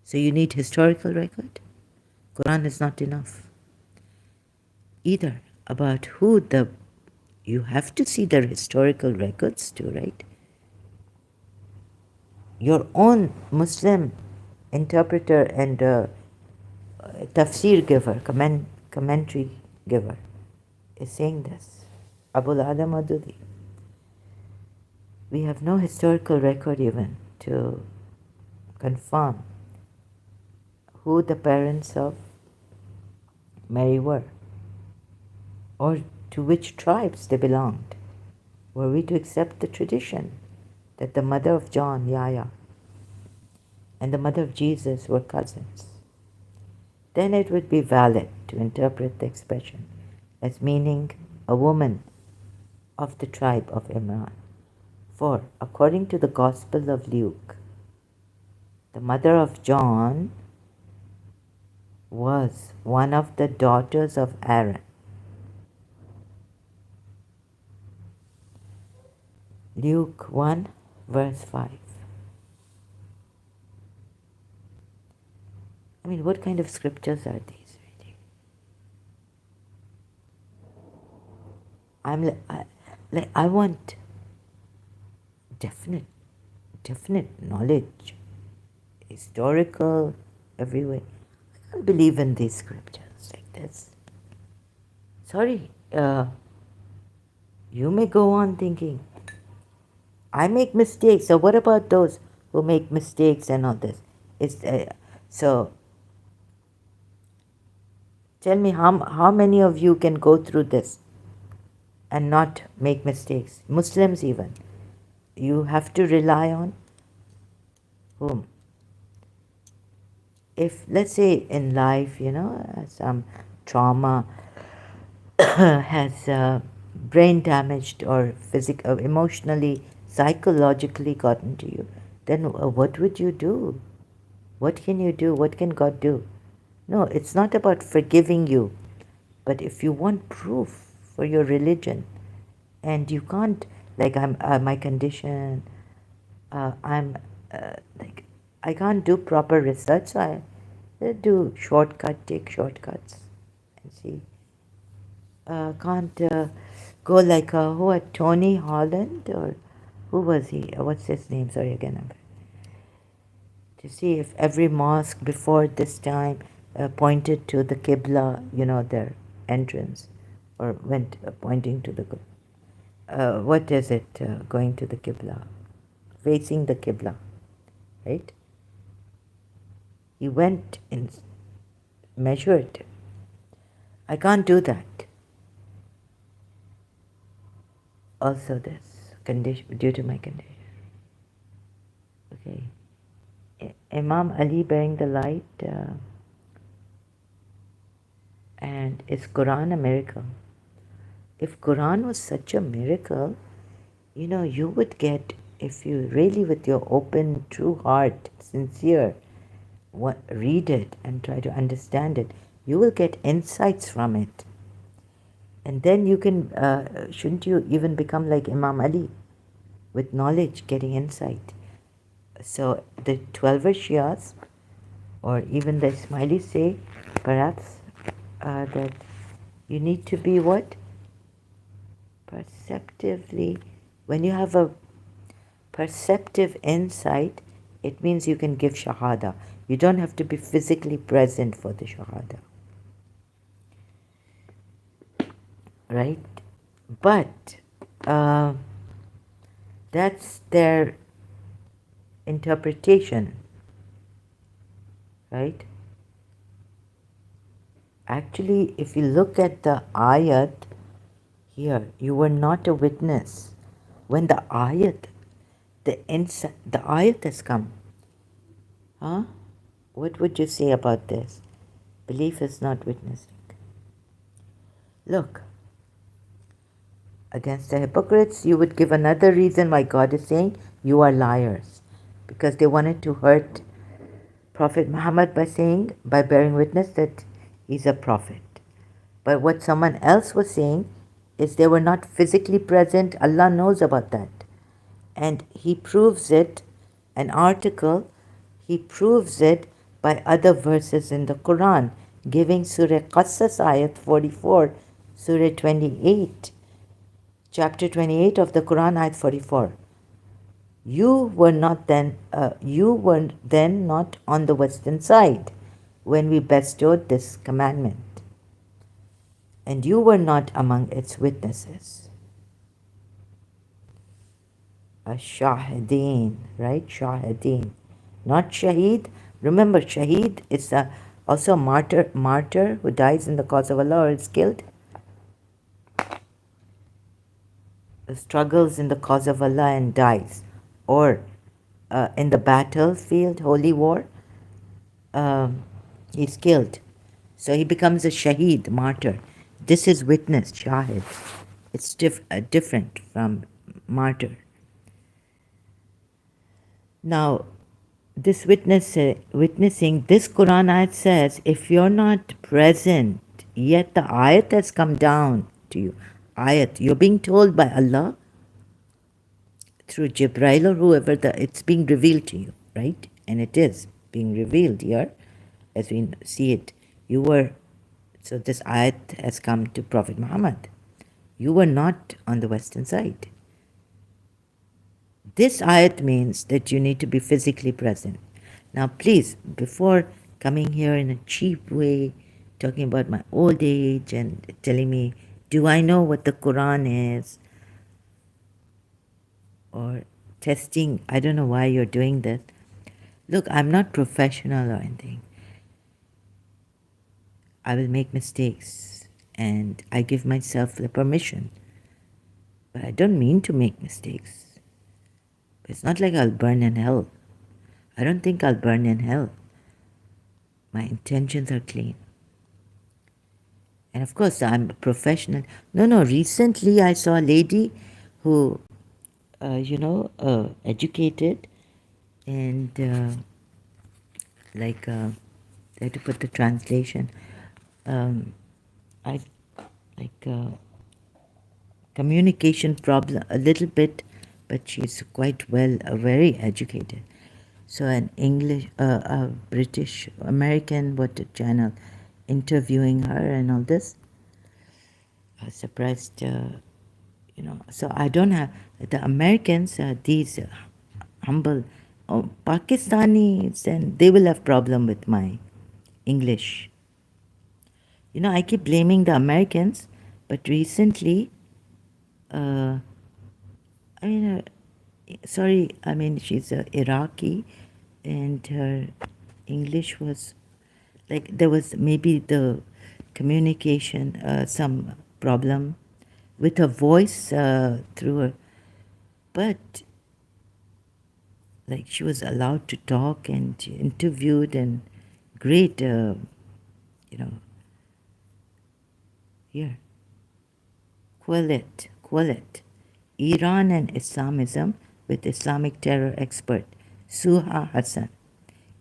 So you need historical record. Quran is not enough either about who the. You have to see the historical records too, right? Your own Muslim interpreter and tafsir giver, commentary giver, is saying this. Abul Adam Adudi. We have no historical record even to confirm who the parents of Mary were or to which tribes they belonged. Were we to accept the tradition that the mother of John, Yahya, and the mother of Jesus were cousins, then it would be valid to interpret the expression as meaning a woman of the tribe of Imran. For, according to the Gospel of Luke, the mother of John was one of the daughters of Aaron. Luke 1, verse 5. I mean, what kind of scriptures are these, really? I want definite knowledge, historical, every way. I can't believe in these scriptures like this. Sorry, you may go on thinking, I make mistakes. So what about those who make mistakes and all this? So tell me how many of you can go through this and not make mistakes? Muslims even. You have to rely on whom? If, let's say, in life, some trauma has brain damaged or emotionally, psychologically gotten to you, then what would you do? What can you do? What can God do? No, it's not about forgiving you. But if you want proof for your religion, and you can't, like my condition, I'm like, I can't do proper research, so I take shortcuts and see. Can't go like Tony Holland, or who was he? What's his name? Sorry again. To see if every mosque before this time pointed to the Qibla, their entrance, or went pointing to the. What is it? Going to the Qibla, facing the Qibla, right? He went and measured. I can't do that. Also, this condition, due to my condition. Okay. Imam Ali bearing the light, and is Quran a miracle? If Quran was such a miracle, you would get, if you really with your open, true heart, sincere, read it and try to understand it, you will get insights from it. And then you can, shouldn't you even become like Imam Ali, with knowledge, getting insight? So the 12er Shias, or even the Ismailis say, perhaps, that you need to be what? Perceptively, when you have a perceptive insight, it means you can give Shahada. You don't have to be physically present for the Shahada. Right? But that's their interpretation, right? Actually, if you look at the ayat here, you were not a witness. When the ayat, the ayat has come. Huh? What would you say about this? Belief is not witnessing. Look, against the hypocrites, you would give another reason why God is saying you are liars. Because they wanted to hurt Prophet Muhammad by bearing witness that he's a prophet. But what someone else was saying is they were not physically present. Allah knows about that. And He proves it, an article, He proves it by other verses in the Quran, giving Surah Qasas ayat 44, Surah 28, chapter 28 of the Quran ayat 44. You were then not on the western side when we bestowed this commandment, and you were not among its witnesses. Shahideen, right? Shahideen, not Shaheed. Remember, Shaheed is also a martyr who dies in the cause of Allah or is killed, struggles in the cause of Allah and dies, or in the battlefield, holy war, um, he's killed. So he becomes a shaheed, martyr. This is witness, shahid. It's different from martyr. Now, this witnessing, this Quran ayat says, if you're not present, yet the ayat has come down to you. Ayat, you're being told by Allah through Jibrail or whoever, it's being revealed to you, right? And it is being revealed here as we see it. So this ayat has come to Prophet Muhammad. You were not on the western side. This ayat means that you need to be physically present. Now please, before coming here in a cheap way, talking about my old age and telling me, do I know what the Quran is? Or testing, I don't know why you're doing this. Look, I'm not professional or anything. I will make mistakes and I give myself the permission. But I don't mean to make mistakes. It's not like I'll burn in hell. I don't think I'll burn in hell. My intentions are clean. And of course, I'm a professional. No, recently I saw a lady who, educated and I had to put the translation. I like communication problem a little bit, but she's quite well, very educated. So an English, a British American, what a channel, interviewing her and all this. I was surprised, So I don't have the Americans. These humble Pakistanis, and they will have problem with my English. I keep blaming the Americans, but recently, uh, I mean, she's Iraqi, and her English was like there was maybe the communication, some problem with her voice through her, but like she was allowed to talk and interviewed and great, here. Quillet. Iran and Islamism with Islamic terror expert Suha Hassan,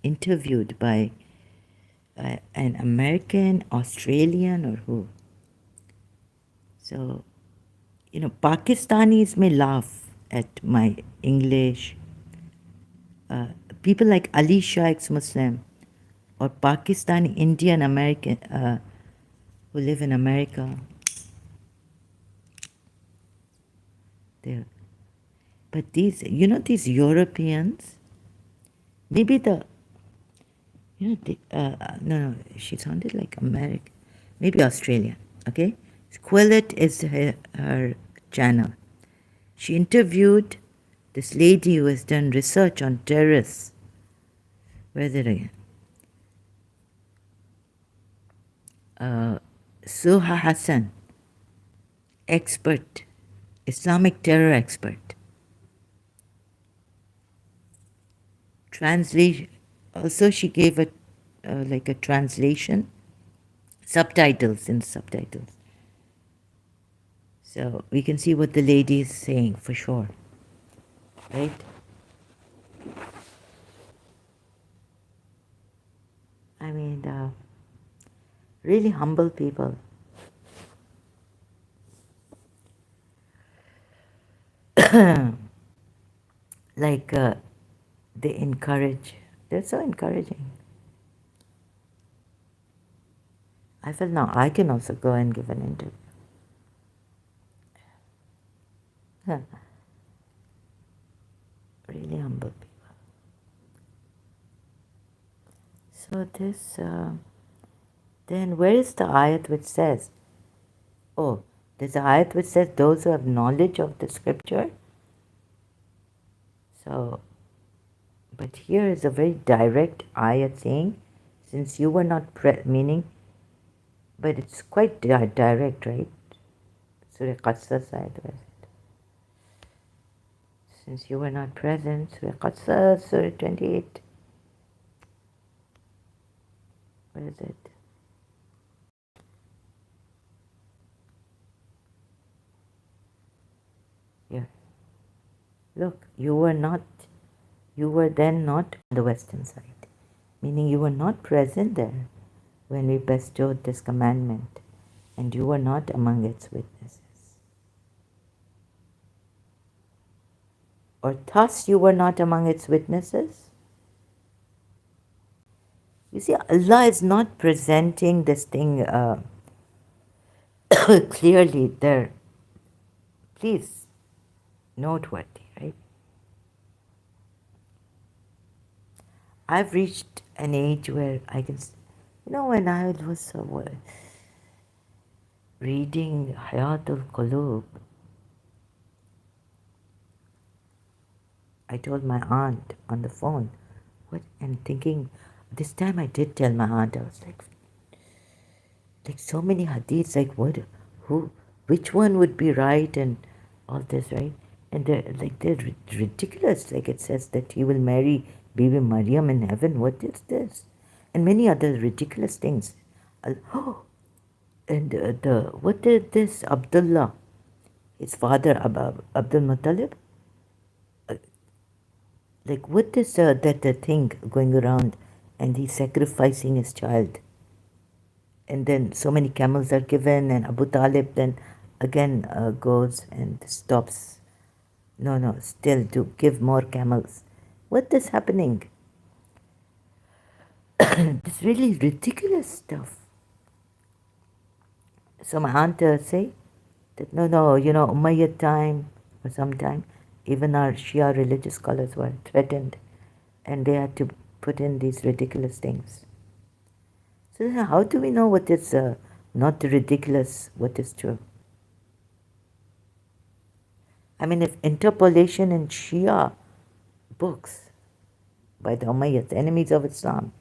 interviewed by an American, Australian, or who. So, Pakistanis may laugh at my English. People like Ali Shah, ex-Muslim, or Pakistani, Indian, American, who live in America. There. But these Europeans, maybe no, she sounded like American, maybe Australian, okay? Quillet is her channel. She interviewed this lady who has done research on terrorists. Where is it again? Suha Hassan, expert, Islamic terror expert. Translation. Also, she gave a translation, subtitles. So we can see what the lady is saying for sure, right? I mean, really humble people. like they encourage, they're so encouraging. I felt now I can also go and give an interview. Really humble people. So this, then where is the ayat which says, oh, there's an ayat which says those who have knowledge of the scripture. So, but here is a very direct ayat saying, since you were not meaning, but it's quite direct, right? Surah Qasas ayat, where is it? Since you were not present, Surah Qasas, Surah 28. Where is it? Here. Look, you were then not on the western side, meaning you were not present there when we bestowed this commandment, and you were not among its witnesses. Or thus you were not among its witnesses. You see, Allah is not presenting this thing clearly there. Please, noteworthy, right? I've reached an age where I can, when I was reading Hayatul Qulub, I told my aunt on the phone, and thinking, this time I did tell my aunt, I was like so many hadiths, like which one would be right and all this, right? And they're ridiculous. Like it says that he will marry Bibi Maryam in heaven. What is this? And many other ridiculous things. Oh, and what is this? Abdullah, his father, Abdul Muttalib. Like what is that the thing going around, and he's sacrificing his child. And then so many camels are given, and Abu Talib then again goes and stops. No, still to give more camels. What is happening? This really ridiculous stuff. So my aunt say that no, Umayyad time or sometime, even our Shia religious scholars were threatened, and they had to put in these ridiculous things. So how do we know what is not ridiculous, what is true? I mean, if interpolation in Shia books by the Umayyads, enemies of Islam,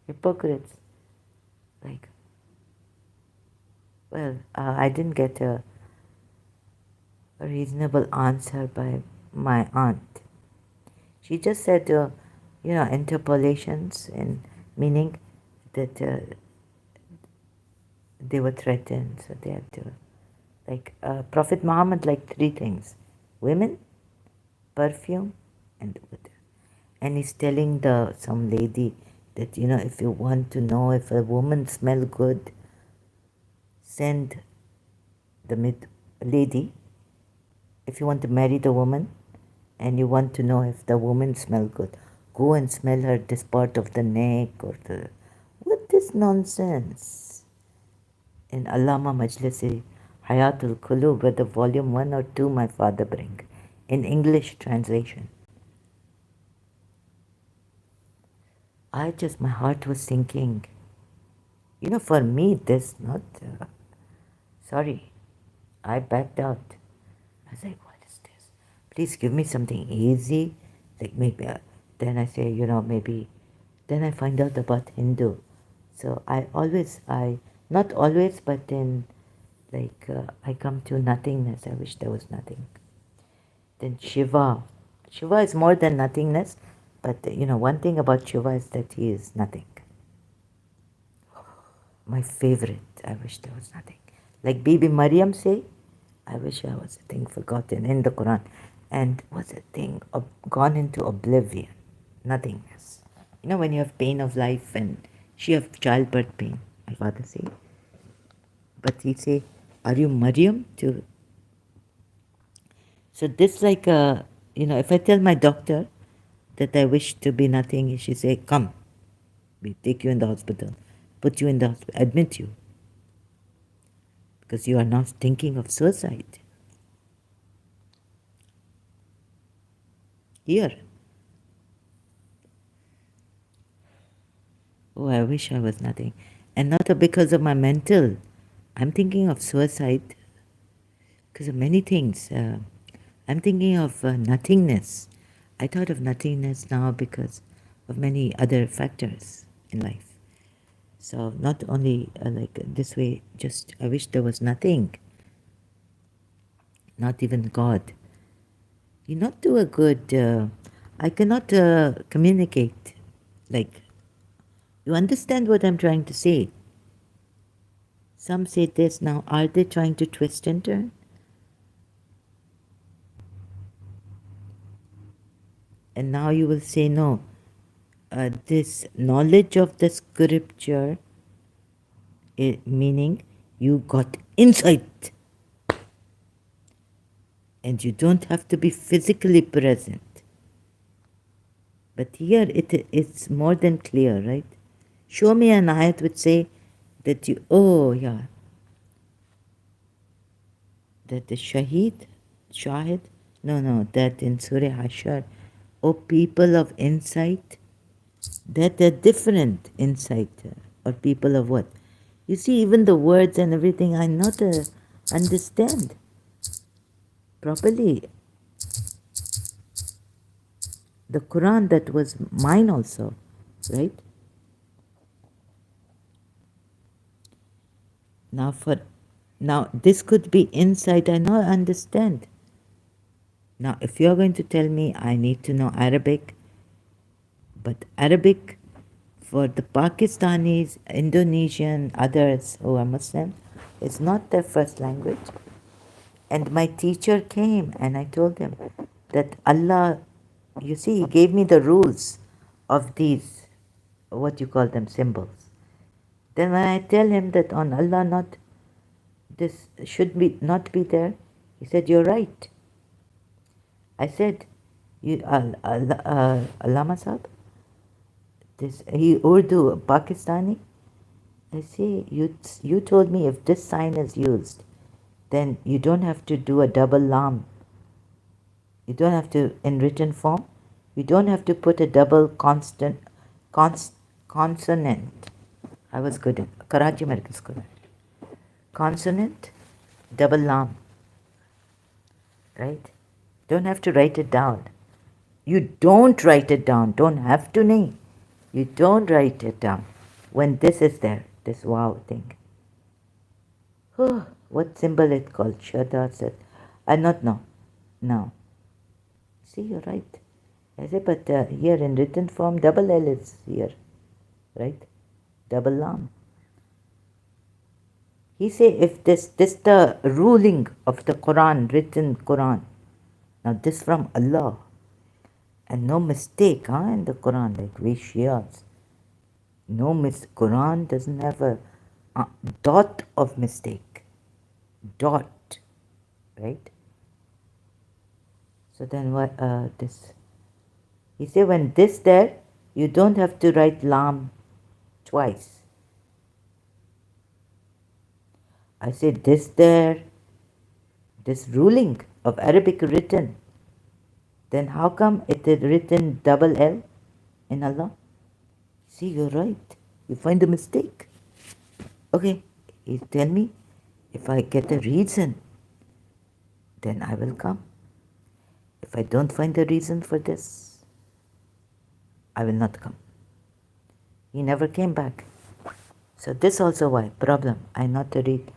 hypocrites, I didn't get a reasonable answer by my aunt. She just said, interpolations, in meaning that they were threatened, so they had to, Prophet Muhammad liked three things: women, perfume, and water. And he's telling some lady that, if you want to know if a woman smell good, send the lady. If you want to marry the woman and you want to know if the woman smell good, go and smell her this part of the neck or what is nonsense? In Allama Majlisi Hayatul Qulub, whether volume 1 or 2 my father bring, in English translation. My heart was sinking. For me, this not, sorry, I backed out. I was like, what is this? Please give me something easy. Like maybe, then I say, maybe, then I find out about Hindu. So not always, but then, I come to nothingness. I wish there was nothing. Then Shiva. Shiva is more than nothingness, but one thing about Shiva is that he is nothing. My favorite, I wish there was nothing. Like Bibi Maryam say, I wish I was a thing forgotten in the Quran, and was a thing gone into oblivion, nothingness. When you have pain of life, and she have childbirth pain, my father say. But he say, Are you Maryam to? So this like a, if I tell my doctor that I wish to be nothing, she say, come, we take you in the hospital, put you in the hospital, admit you, because you are not thinking of suicide. Here, oh, I wish I was nothing. And not because of my mental. I'm thinking of suicide because of many things. I'm thinking of nothingness. I thought of nothingness now because of many other factors in life. So not only like this way, just I wish there was nothing, not even God. You not do a good, I cannot communicate. Like, you understand what I'm trying to say. Some say this now, are they trying to twist and turn? And now you will say no. This knowledge of the scripture, meaning you got insight and you don't have to be physically present. But here it's more than clear, right? Show me an ayat which say that you, oh yeah, that the Shahid, no, that in Surah Hashar, oh people of insight, that they're different insight, or people of what? You see, even the words and everything, I not understand properly. The Quran that was mine also, right? Now this could be insight, I not understand. Now if you're going to tell me I need to know Arabic, but Arabic for the Pakistanis, Indonesian, others who are Muslim, is not their first language. And my teacher came and I told him that Allah, you see, he gave me the rules of these, what you call them, symbols. Then when I tell him that on Allah not, this should be not be there, he said, you're right. I said, Allama Sahib, this, he Urdu, Pakistani. I say, you told me if this sign is used, then you don't have to do a double lam. You don't have to, in written form, you don't have to put a double consonant. I was good in Karachi Medical School. Consonant, double lam. Right? Don't have to write it down. You don't write it down. Don't have to name. You don't write it down. When this is there, this wow thing. Oh, what symbol it called? Shada said. I not know. No. See, you're right. I say, but here in written form, double L is here. Right? Double lam. He say, if this the ruling of the Quran, written Quran. Now this from Allah. And no mistake, in the Quran, like we Shias. No Quran doesn't have a dot of mistake. Dot. Right? So then what this? He say when this there, you don't have to write lam twice. I say this there, this ruling of Arabic written. Then how come it is written double L in Allah? See, you're right. You find a mistake. Okay, you tell me if I get a reason, then I will come. If I don't find a reason for this, I will not come. He never came back. So this also why problem. I not to read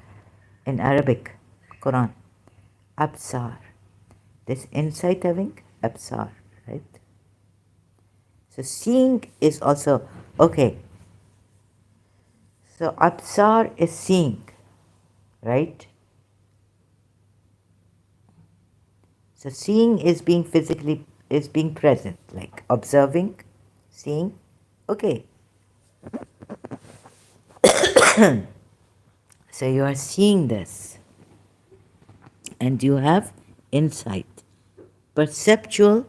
in Arabic Quran. Absar. This insight having absar, right? So seeing is also okay. So absar is seeing, right? So seeing is being physically, is being present, like observing, seeing. Okay. So you are seeing this. and you have insight. Perceptual,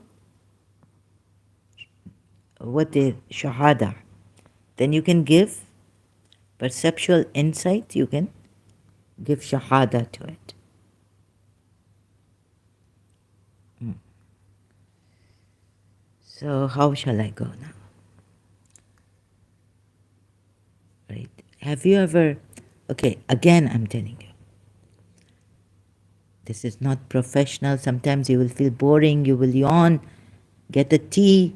what is shahada? Then you can give perceptual insight, you can give shahada to it. So how shall I go now? Right? Have you ever, okay, again I'm telling you, this is not professional. Sometimes you will feel boring, you will yawn, get a tea,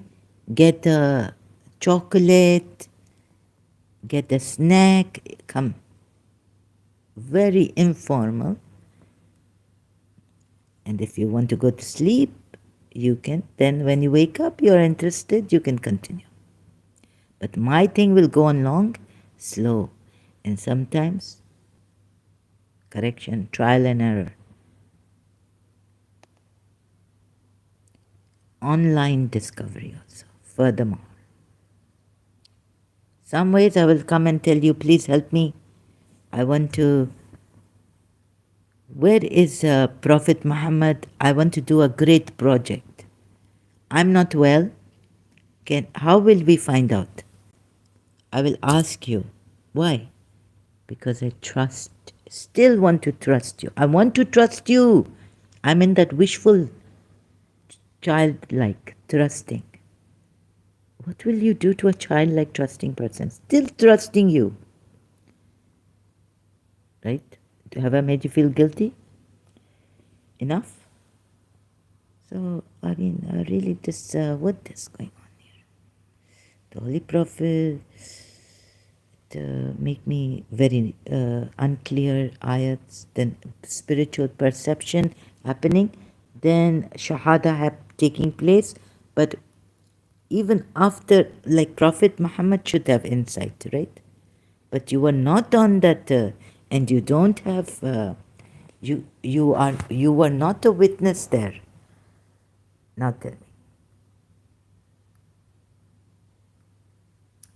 get a chocolate, get a snack, come. Very informal. And if you want to go to sleep, you can. Then when you wake up, you're interested, you can continue. But my thing will go on long, slow, and sometimes correction, trial and error. Online discovery also, furthermore. Some ways I will come and tell you, please help me. I want to, where is Prophet Muhammad? I want to do a great project. I'm not well. How will we find out? I will ask you. Why? Because I trust, still want to trust you. I want to trust you. I'm in that wishful, childlike trusting. What will you do to a childlike trusting person? Still trusting you. Right? Have I made you feel guilty? Enough? So, I mean, really, what is going on here? The Holy Prophet make me very unclear ayats, then spiritual perception happening, then shahada taking place. But even after, like Prophet Muhammad should have insight, right? But you were not on that, and you don't have. You were not a witness there. Now tell me.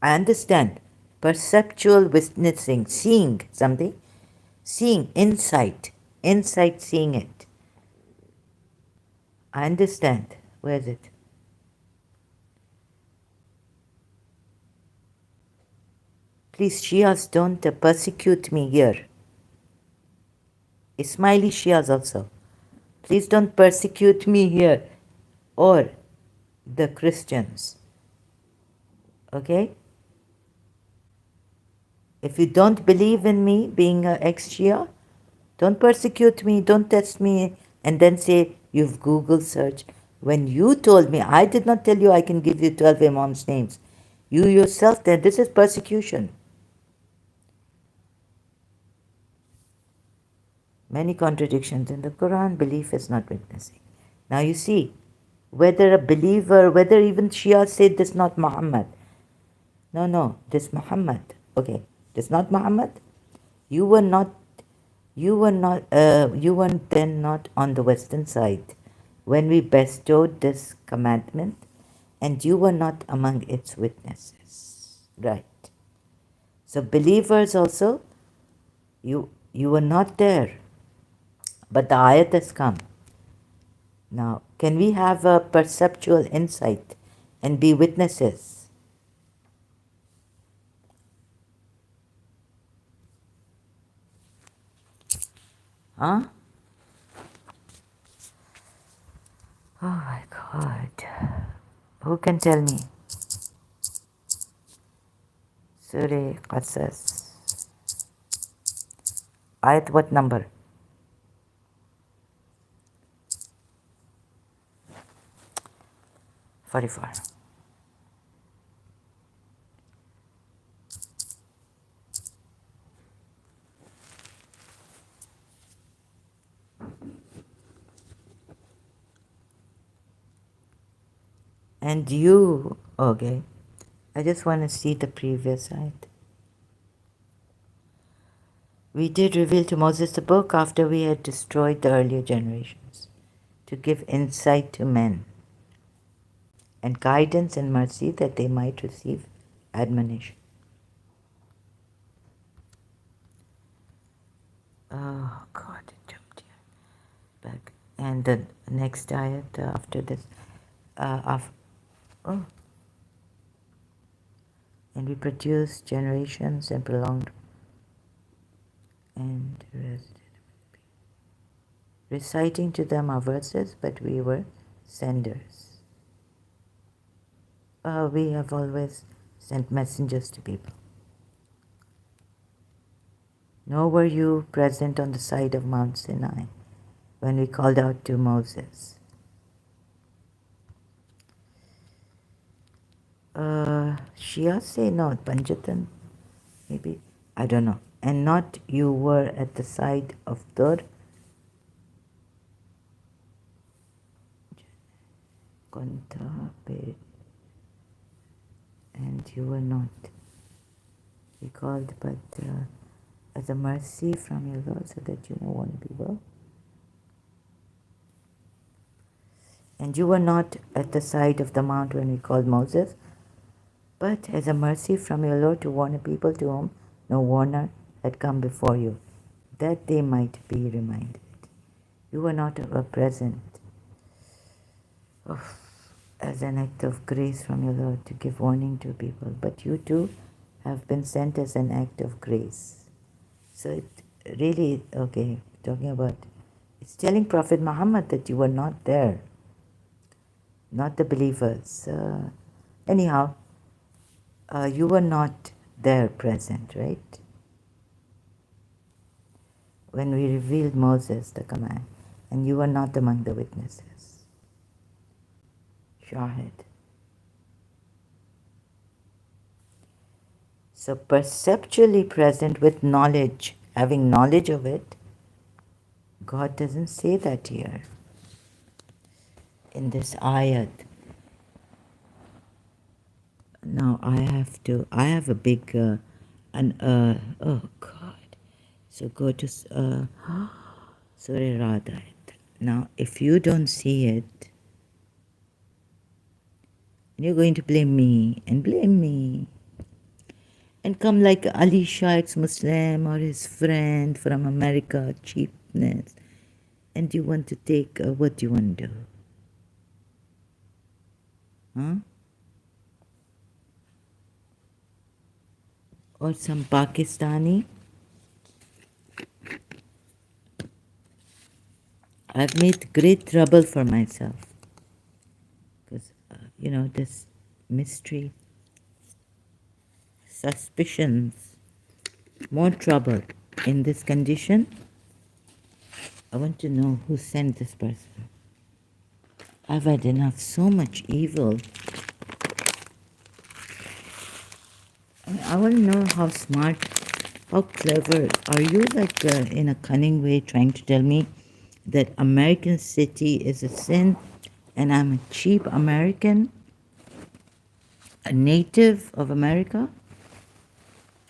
I understand perceptual witnessing, seeing something, seeing insight, seeing it. I understand. Where is it? Please, Shias, don't persecute me here. Ismaili Shias also. Please don't persecute me here. Or the Christians. Okay? If you don't believe in me being an ex-Shia, don't persecute me, don't test me, and then say you've Google searched. When you told me, I did not tell you I can give you 12 Imams' names. You yourself said this is persecution. Many contradictions in the Quran, belief is not witnessing. Now you see, whether a believer, whether even Shia said this not Muhammad. No, this Muhammad. Okay, this not Muhammad. You were not, you were then not on the western side when we bestowed this commandment, and you were not among its witnesses. Right. So believers also, you were not there. But the ayat has come. Now, can we have a perceptual insight and be witnesses? Huh? Oh my God. Who can tell me? Surah Qasas. Ayat what number? 44. And you, okay. I just want to see the previous ayat. We did reveal to Moses the book after we had destroyed the earlier generations to give insight to men and guidance and mercy that they might receive admonition. Oh God, it jumped here. And the next ayat after this, of, oh, and we produce generations and prolonged and reciting to them our verses, but we were senders. We have always sent messengers to people. Nor were you present on the side of Mount Sinai when we called out to Moses. Shia say no, Panjatan, maybe, I don't know. And not you were at the side of Tur, Konta, and you were not. We called, but as a mercy from your Lord, so that you know one people. And you were not at the side of the mount when we called Moses, but as a mercy from your Lord to warn a people to whom no warner had come before you, that they might be reminded. You were not present as an act of grace from your Lord to give warning to people, but you too have been sent as an act of grace. So it really, okay, talking about, it's telling Prophet Muhammad that you were not there, not the believers. Anyhow, you were not there present, right? When we revealed Moses the command, and you were not among the witnesses. Shahid. So perceptually present with knowledge, having knowledge of it, God doesn't say that here in this ayat. Now I have a big, oh God. So go to Surah Ra'd. Now if you don't see it, you're going to blame me and blame me. And come like Ali Shah, ex-Muslim, or his friend from America, cheapness. And you want to take, what do you want to do? Huh? Or some Pakistani. I've made great trouble for myself. Because, this mystery, suspicions, more trouble. In this condition, I want to know who sent this person. I've had enough, so much evil. I want to know how smart, how clever. Are you like in a cunning way trying to tell me that American city is a sin and I'm a cheap American, a native of America?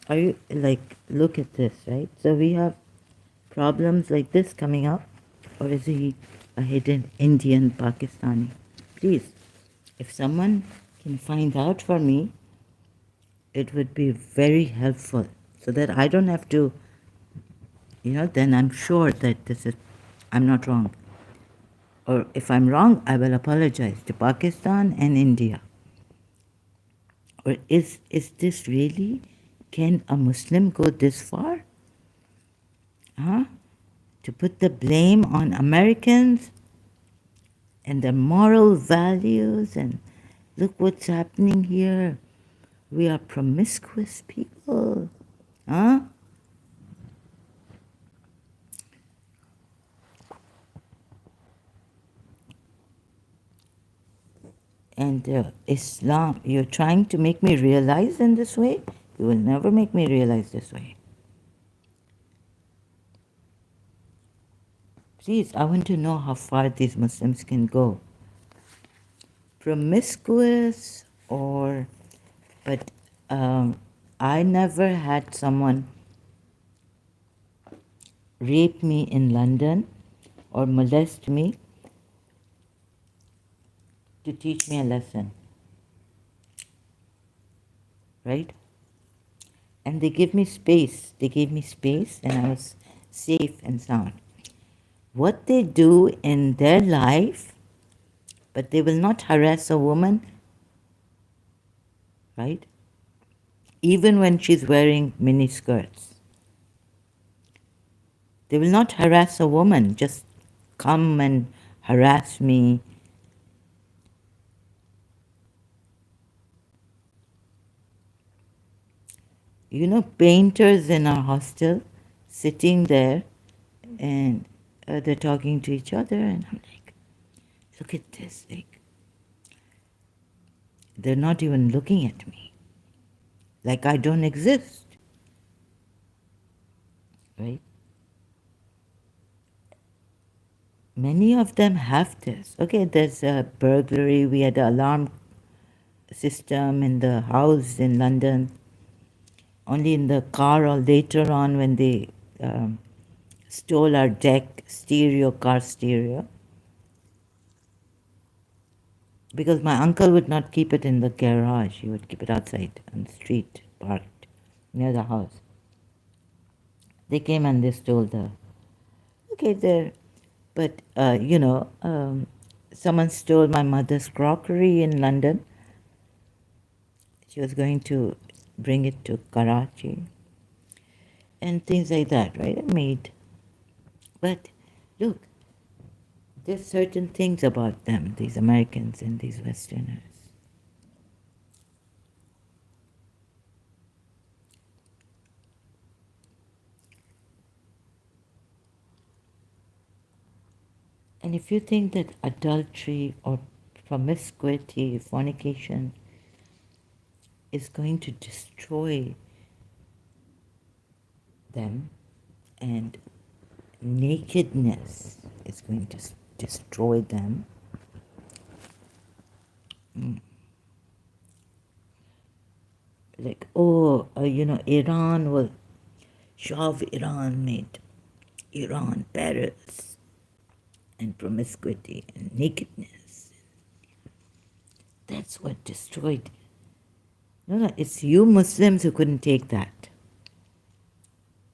Are you like, look at this, right? So we have problems like this coming up, or is he a hidden Indian Pakistani? Please, if someone can find out for me, it would be very helpful so that I don't have to, then I'm sure that I'm not wrong. Or if I'm wrong, I will apologize to Pakistan and India. Or is this really, can a Muslim go this far? Huh? To put the blame on Americans and their moral values, and look what's happening here. We are promiscuous people. Huh? And Islam, you're trying to make me realize in this way? You will never make me realize this way. Please, I want to know how far these Muslims can go. Promiscuous but I never had someone rape me in London or molest me to teach me a lesson. Right? And they gave me space. They gave me space and I was safe and sound. what they do in their life, but they will not harass a woman, right? Even when she's wearing mini skirts. They will not harass a woman, just come and harass me. You know, painters in our hostel sitting there and they're talking to each other, and I'm like, look at this. Like, they're not even looking at me. Like I don't exist, right? Many of them have this. Okay, there's a burglary. We had an alarm system in the house in London. Only in the car or later on when they um, stole our deck stereo, car stereo. Because my uncle would not keep it in the garage. He would keep it outside on the street, parked near the house. They came and they stole the... Okay, there. But, someone stole my mother's crockery in London. She was going to bring it to Karachi. And things like that, right? I made. But look, there's certain things about them, these Americans and these Westerners. And if you think that adultery or promiscuity, fornication is going to destroy them, and nakedness is going to destroy them, like, Iran will, Shah of Iran made Iran Paris, and promiscuity and nakedness. That's what destroyed. No, it's you Muslims who couldn't take that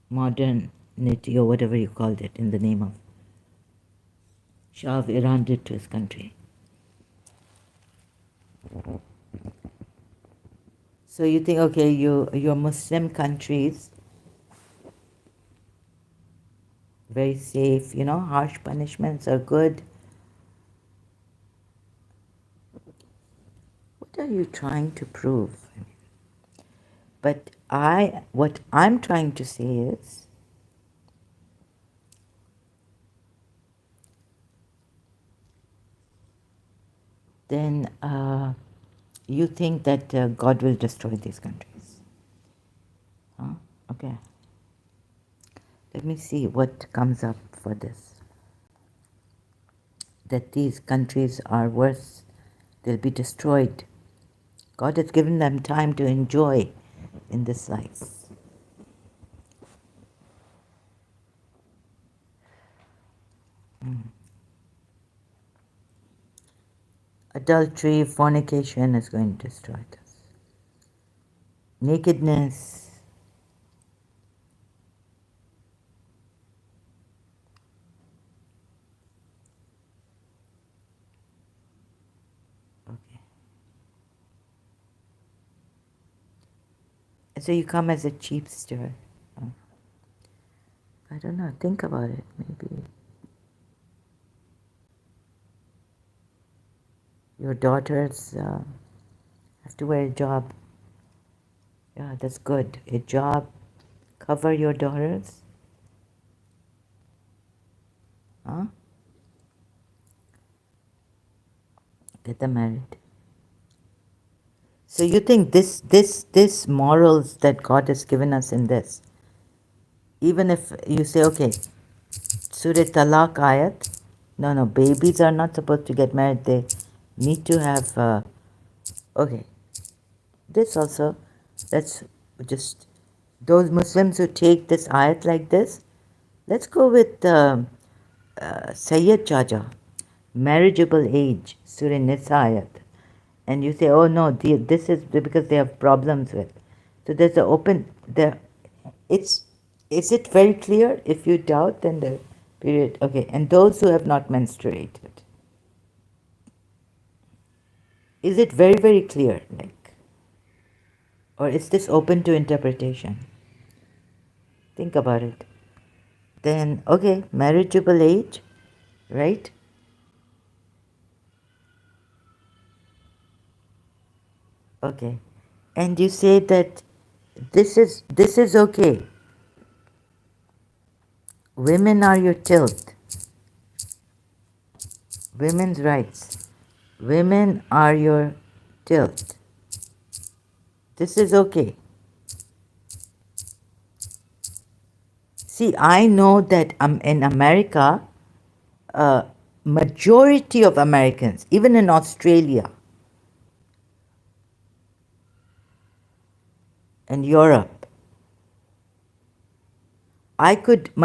modernity or whatever you called it in the name of Shah of Iran did to his country. So you think, okay, your Muslim countries, very safe, harsh punishments are good. What are you trying to prove? But what I'm trying to say is, then you think that God will destroy these countries. Huh? Okay. Let me see what comes up for this. That these countries are worse, they'll be destroyed. God has given them time to enjoy in this life. Adultery, fornication is going to destroy us. Nakedness. Okay. So you come as a cheapster. Oh. I don't know. Think about it. Maybe your daughters have to wear a job. Yeah, that's good. A job. Cover your daughters. Huh? Get them married. So you think this morals that God has given us in this, even if you say, okay, Surah Talaq ayat, no, babies are not supposed to get married. They need to have, okay, this also, let's just, those Muslims who take this ayat like this, let's go with Sayyid Chacha, marriageable age, Surah Nisa ayat. And you say, oh no, this is because they have problems with. So there's an open, there. Is it very clear? If you doubt, then period. Okay, and those who have not menstruated. Is it very, very clear? Like, or is this open to interpretation? Think about it. Then, okay, marriageable age, right? Okay. And you say that this is okay. Women are your tilt. Women's rights. Women are your tilt. This is okay. See, I know that in America, majority of Americans, even in Australia and Europe,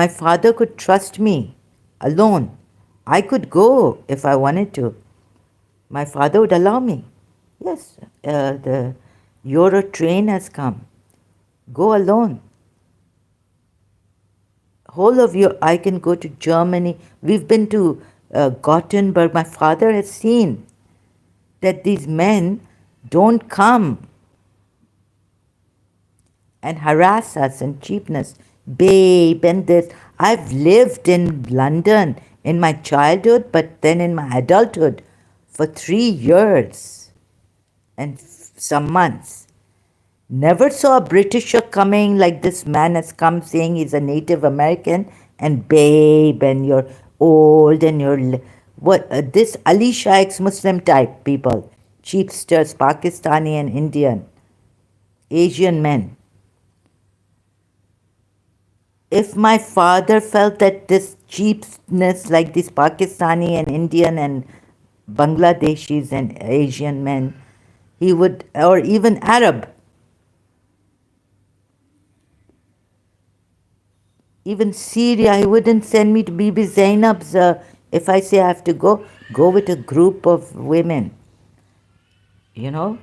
my father could trust me alone. I could go if I wanted to. My father would allow me. Yes, the Euro train has come. Go alone. Whole of you, I can go to Germany. We've been to Gothenburg. My father has seen that these men don't come and harass us and cheapness. Babe, and this. I've lived in London in my childhood, but then in my adulthood for 3 years and some months. Never saw a Britisher coming like this man has come saying he's a Native American and babe and you're old and what this Ali Sheikh's Muslim type people, cheapsters, Pakistani and Indian, Asian men. If my father felt that this cheapness like these Pakistani and Indian and Bangladeshis and Asian men, he would, or even Arab, even Syria, he wouldn't send me to Bibi Zainab's. If I say I have to go with a group of women, you know,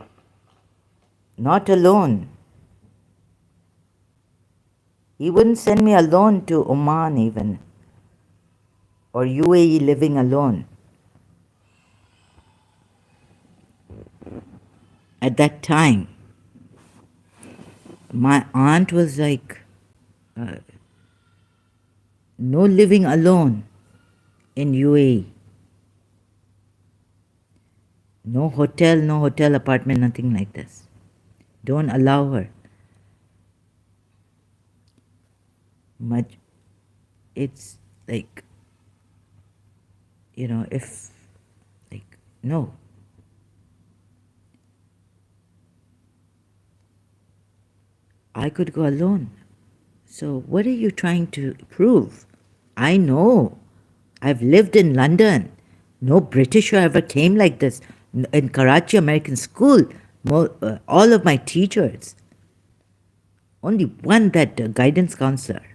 not alone. He wouldn't send me alone to Oman even, or UAE living alone. At that time, my aunt was like, no living alone in UAE. No hotel apartment, nothing like this. Don't allow her. Much, it's like, if, like, no. I could go alone. So what are you trying to prove? I know. I've lived in London. No Britisher ever came like this. In Karachi American School, all of my teachers, only one, that guidance counselor,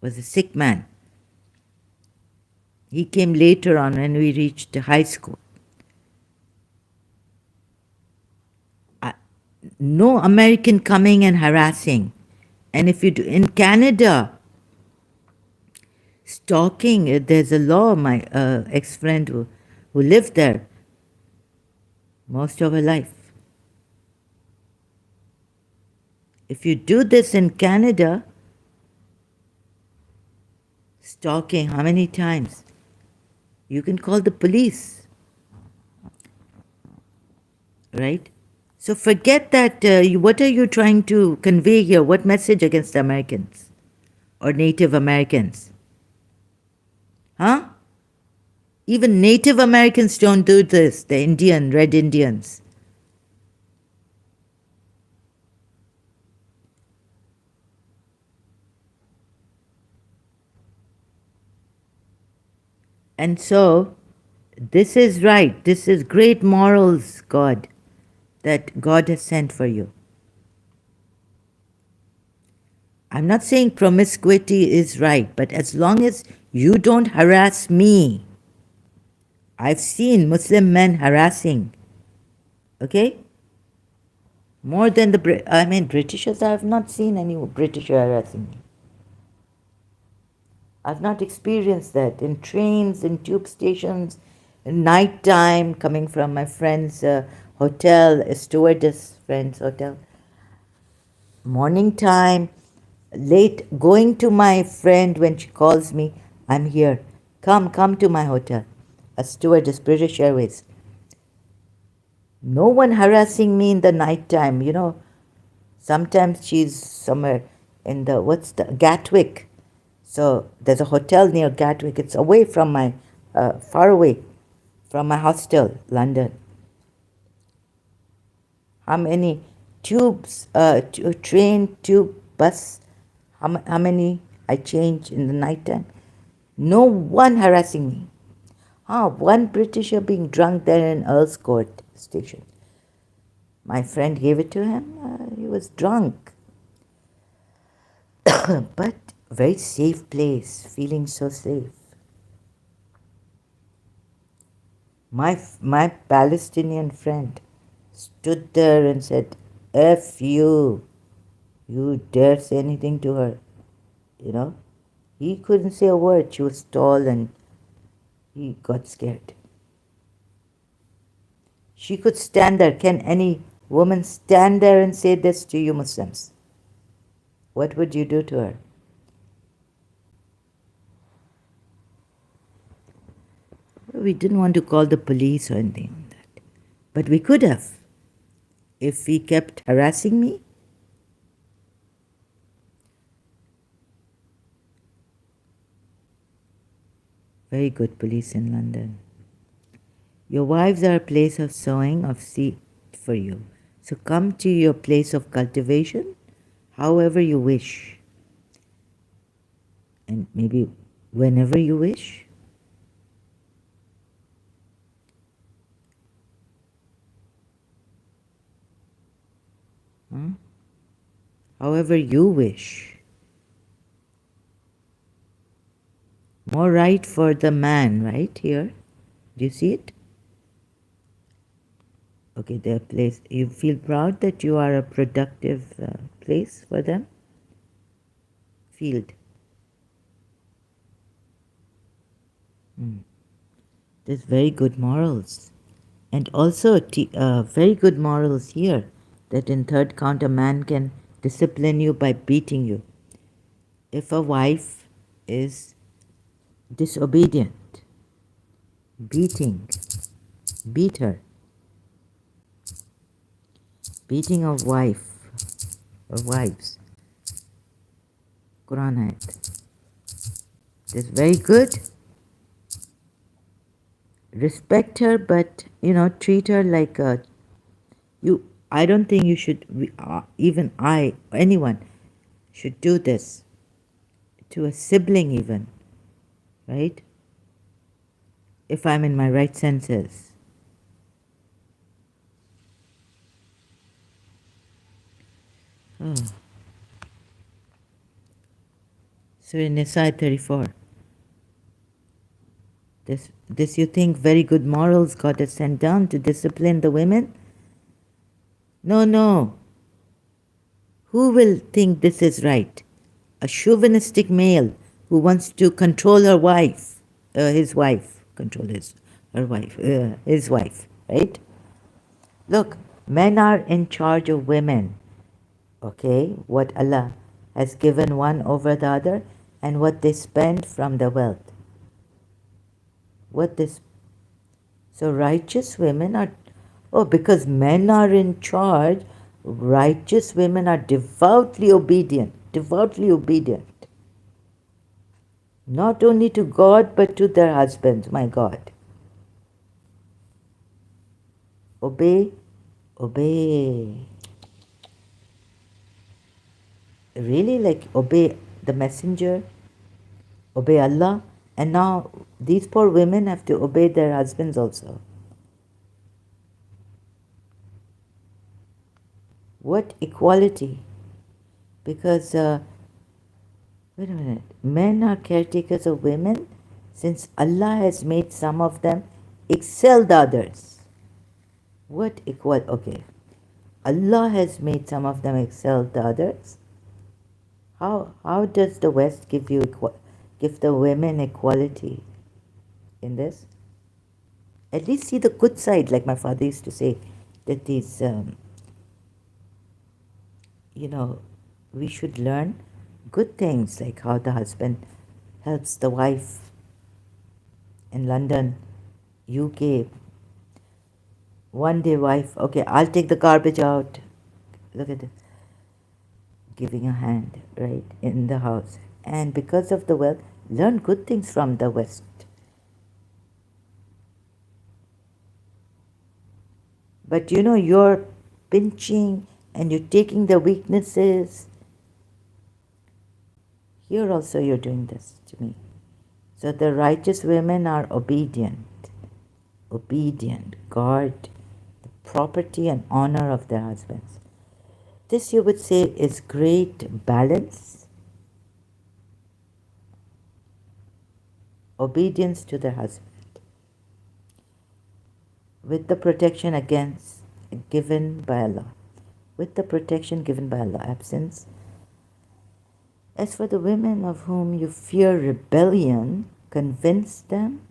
was a sick man. He came later on when we reached high school. No American coming and harassing. And if you do, in Canada, stalking, there's a law. My ex-friend who lived there most of her life. If you do this in Canada, stalking, how many times? You can call the police, right? So forget that. What are you trying to convey here? What message against Americans or Native Americans? Huh? Even Native Americans don't do this, the Red Indians. And so, this is right. This is great morals, God, that God has sent for you. I'm not saying promiscuity is right, but as long as you don't harass me. I've seen Muslim men harassing, okay? More than Britishers. I have not seen any Britisher harassing me. I've not experienced that in trains, in tube stations, in night time, coming from my friend's hotel, a stewardess friend's hotel, morning time, late, going to my friend when she calls me, I'm here. Come to my hotel. A stewardess, British Airways. No one harassing me in the night time, you know. Sometimes she's somewhere in the, what's the, Gatwick. So there's a hotel near Gatwick. It's away from my, far away from my hostel, London. How many tubes, train, tube, bus, how many I change in the night time? No one harassing me. One Britisher being drunk there in Earl's Court station. My friend gave it to him. He was drunk. But very safe place, feeling so safe. My Palestinian friend stood there and said, F you. You dare say anything to her. You know? He couldn't say a word. She was tall and he got scared. She could stand there. Can any woman stand there and say this to you Muslims? What would you do to her? We didn't want to call the police or anything like that. But we could have. If he kept harassing me. Very good police in London. Your wives are a place of sowing, of seed for you. So come to your place of cultivation however you wish. And maybe whenever you wish. However you wish. More right for the man, right here. Do you see it? Okay, their place. You feel proud that you are a productive place for them? Field. There's very good morals. And also very good morals here, that in third count a man can discipline you by beating you. If a wife is disobedient, beating, beat her. Beating of wife or wives. Quran ayat. It's very good. Respect her, but treat her like a you. I don't think you should. Even I, anyone, should do this to a sibling, even, right? If I'm in my right senses. Oh. Surah Nisa 34. This you think very good morals God has sent down to discipline the women? No. Who will think this is right? A chauvinistic male who wants to control her wife, his wife, his wife, right? Look, men are in charge of women, okay? What Allah has given one over the other and what they spend from the wealth. So righteous women are, because men are in charge, righteous women are devoutly obedient. Not only to God, but to their husbands, my God. Obey. Really, like obey the messenger, obey Allah, and now these poor women have to obey their husbands also. What equality? Because, wait a minute, men are caretakers of women since Allah has made some of them excel the others. What equal? Okay, Allah has made some of them excel the others. How does the West give give the women equality in this. At least see the good side, like my father used to say, that these, you know, we should learn good things, like how the husband helps the wife in London, UK. One day, wife, okay, I'll take the garbage out. Look at it, giving a hand, right, in the house. And because of the wealth, learn good things from the West. But you're pinching and you're taking the weaknesses. Here also, you're doing this to me. So the righteous women are obedient, guard the property and honor of their husbands. This, you would say, is great balance, obedience to their husband, with the protection against given by Allah. With the protection given by Allah, absence. As for the women of whom you fear rebellion, convince them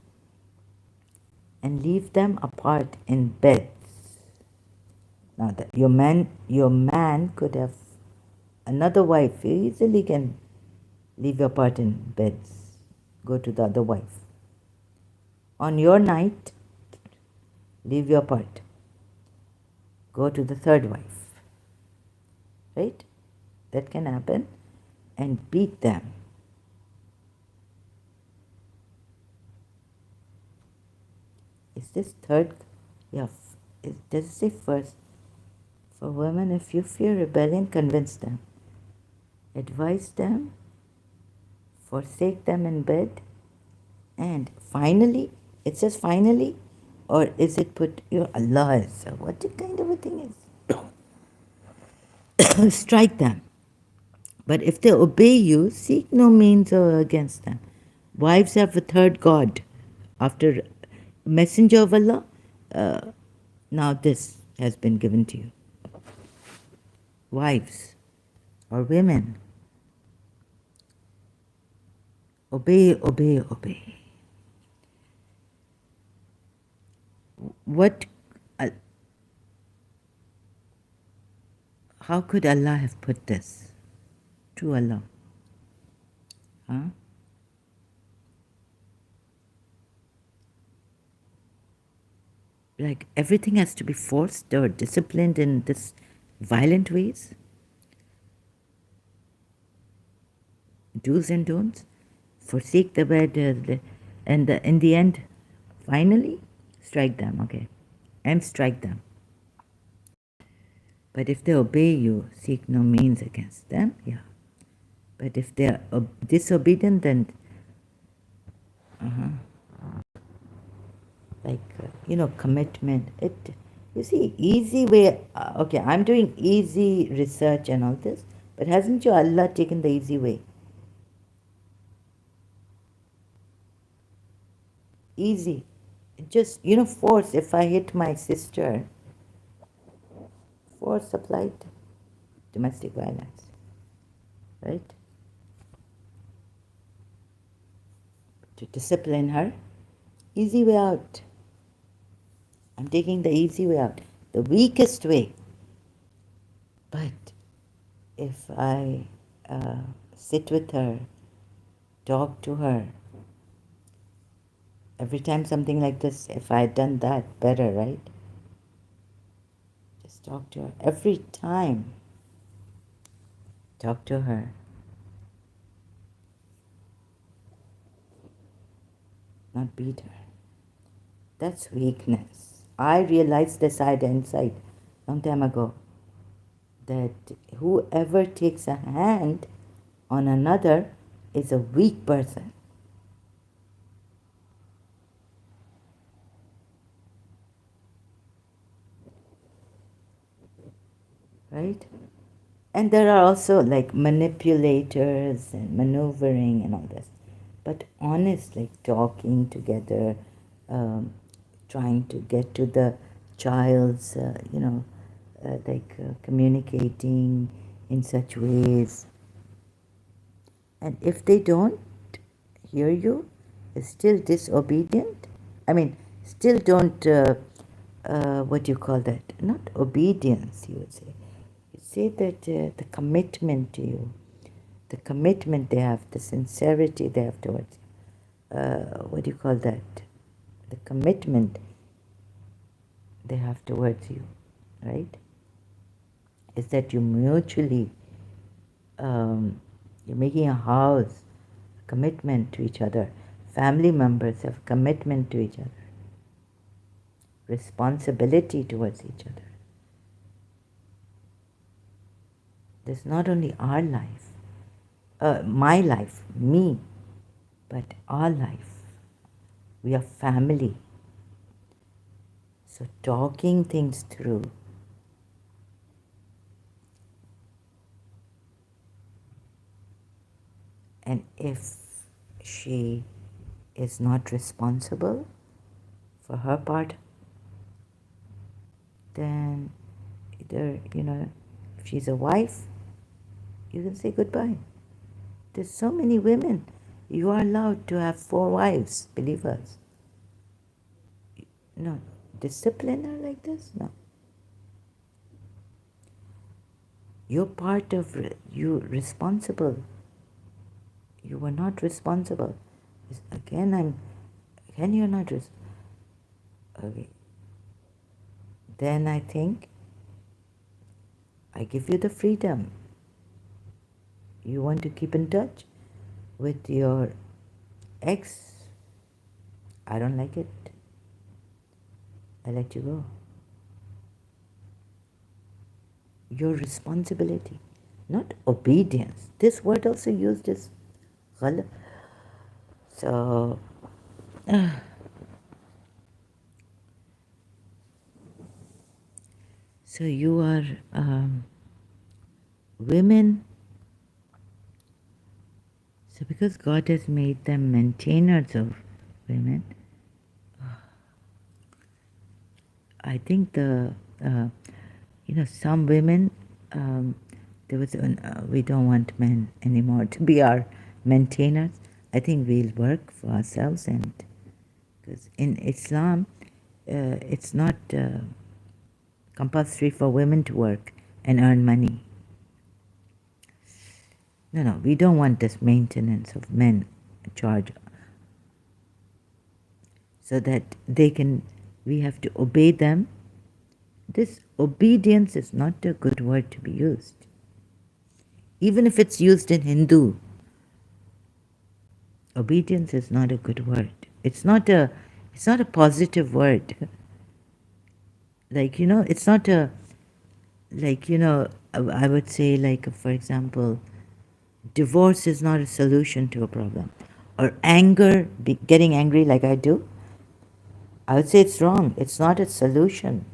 and leave them apart in beds. Now that your man could have another wife. You easily can leave you apart in beds. Go to the other wife. On your night, leave you apart. Go to the third wife. Right? That can happen. And beat them. Is this third? Yeah. Does it say first? For women, if you fear rebellion, convince them. Advise them. Forsake them in bed. And finally, it says finally, or is it put your Allah is? What kind of a thing is? Strike them. But if they obey you, seek no means against them. Wives have a third God. After Messenger of Allah, now this has been given to you. Wives or women, obey, obey, obey. What? How could Allah have put this? To Allah. Huh? Like everything has to be forced or disciplined in this violent ways? Do's and don'ts? Forsake the bed, and in the end, finally, strike them, okay? And strike them. But if they obey you, seek no means against them, yeah. But if they are disobedient, then, commitment. You see, easy way. Okay, I'm doing easy research and all this, but hasn't your Allah taken the easy way? Easy. Just, force. If I hit my sister, force applied. Domestic violence. Right? To discipline her. Easy way out. I'm taking the easy way out. The weakest way. But if I sit with her, talk to her, every time something like this, if I had done that better, right? Just talk to her. Every time, talk to her. Not beat her. That's weakness. I realized this insight long time ago, that whoever takes a hand on another is a weak person. Right? And there are also like manipulators and maneuvering and all this. But honest, like talking together, trying to get to the child's, communicating in such ways. And if they don't, hear you is still disobedient. I mean, still don't, what do you call that? Not obedience, you would say. You say that the commitment to you, the commitment they have, the sincerity they have towards you. What do you call that? The commitment they have towards you, right? Is that you mutually, you're making a house, a commitment to each other. Family members have commitment to each other, responsibility towards each other. There's not only our life, my life, me, but our life. We are family. So talking things through, and if she is not responsible for her part, then either, if she's a wife, you can say goodbye. There's so many women. You are allowed to have 4 wives, believe us. No, discipline her like this? No. You're part of, you responsible. You were not responsible. Again, you're not okay. Then I think I give you the freedom. You want to keep in touch with your ex? I don't like it. I let you go. Your responsibility, not obedience. This word also used as ghalat. So, so you are women. So because God has made them maintainers of women, I think some women, there was we don't want men anymore to be our maintainers. I think we'll work for ourselves, and because in Islam, it's not compulsory for women to work and earn money. No, we don't want this maintenance of men charge, so that we have to obey them. This obedience is not a good word to be used. Even if it's used in Hindu, obedience is not a good word. It's not a positive word. It's not I would say, for example, divorce is not a solution to a problem. Or anger, getting angry like I do, I would say it's wrong. It's not a solution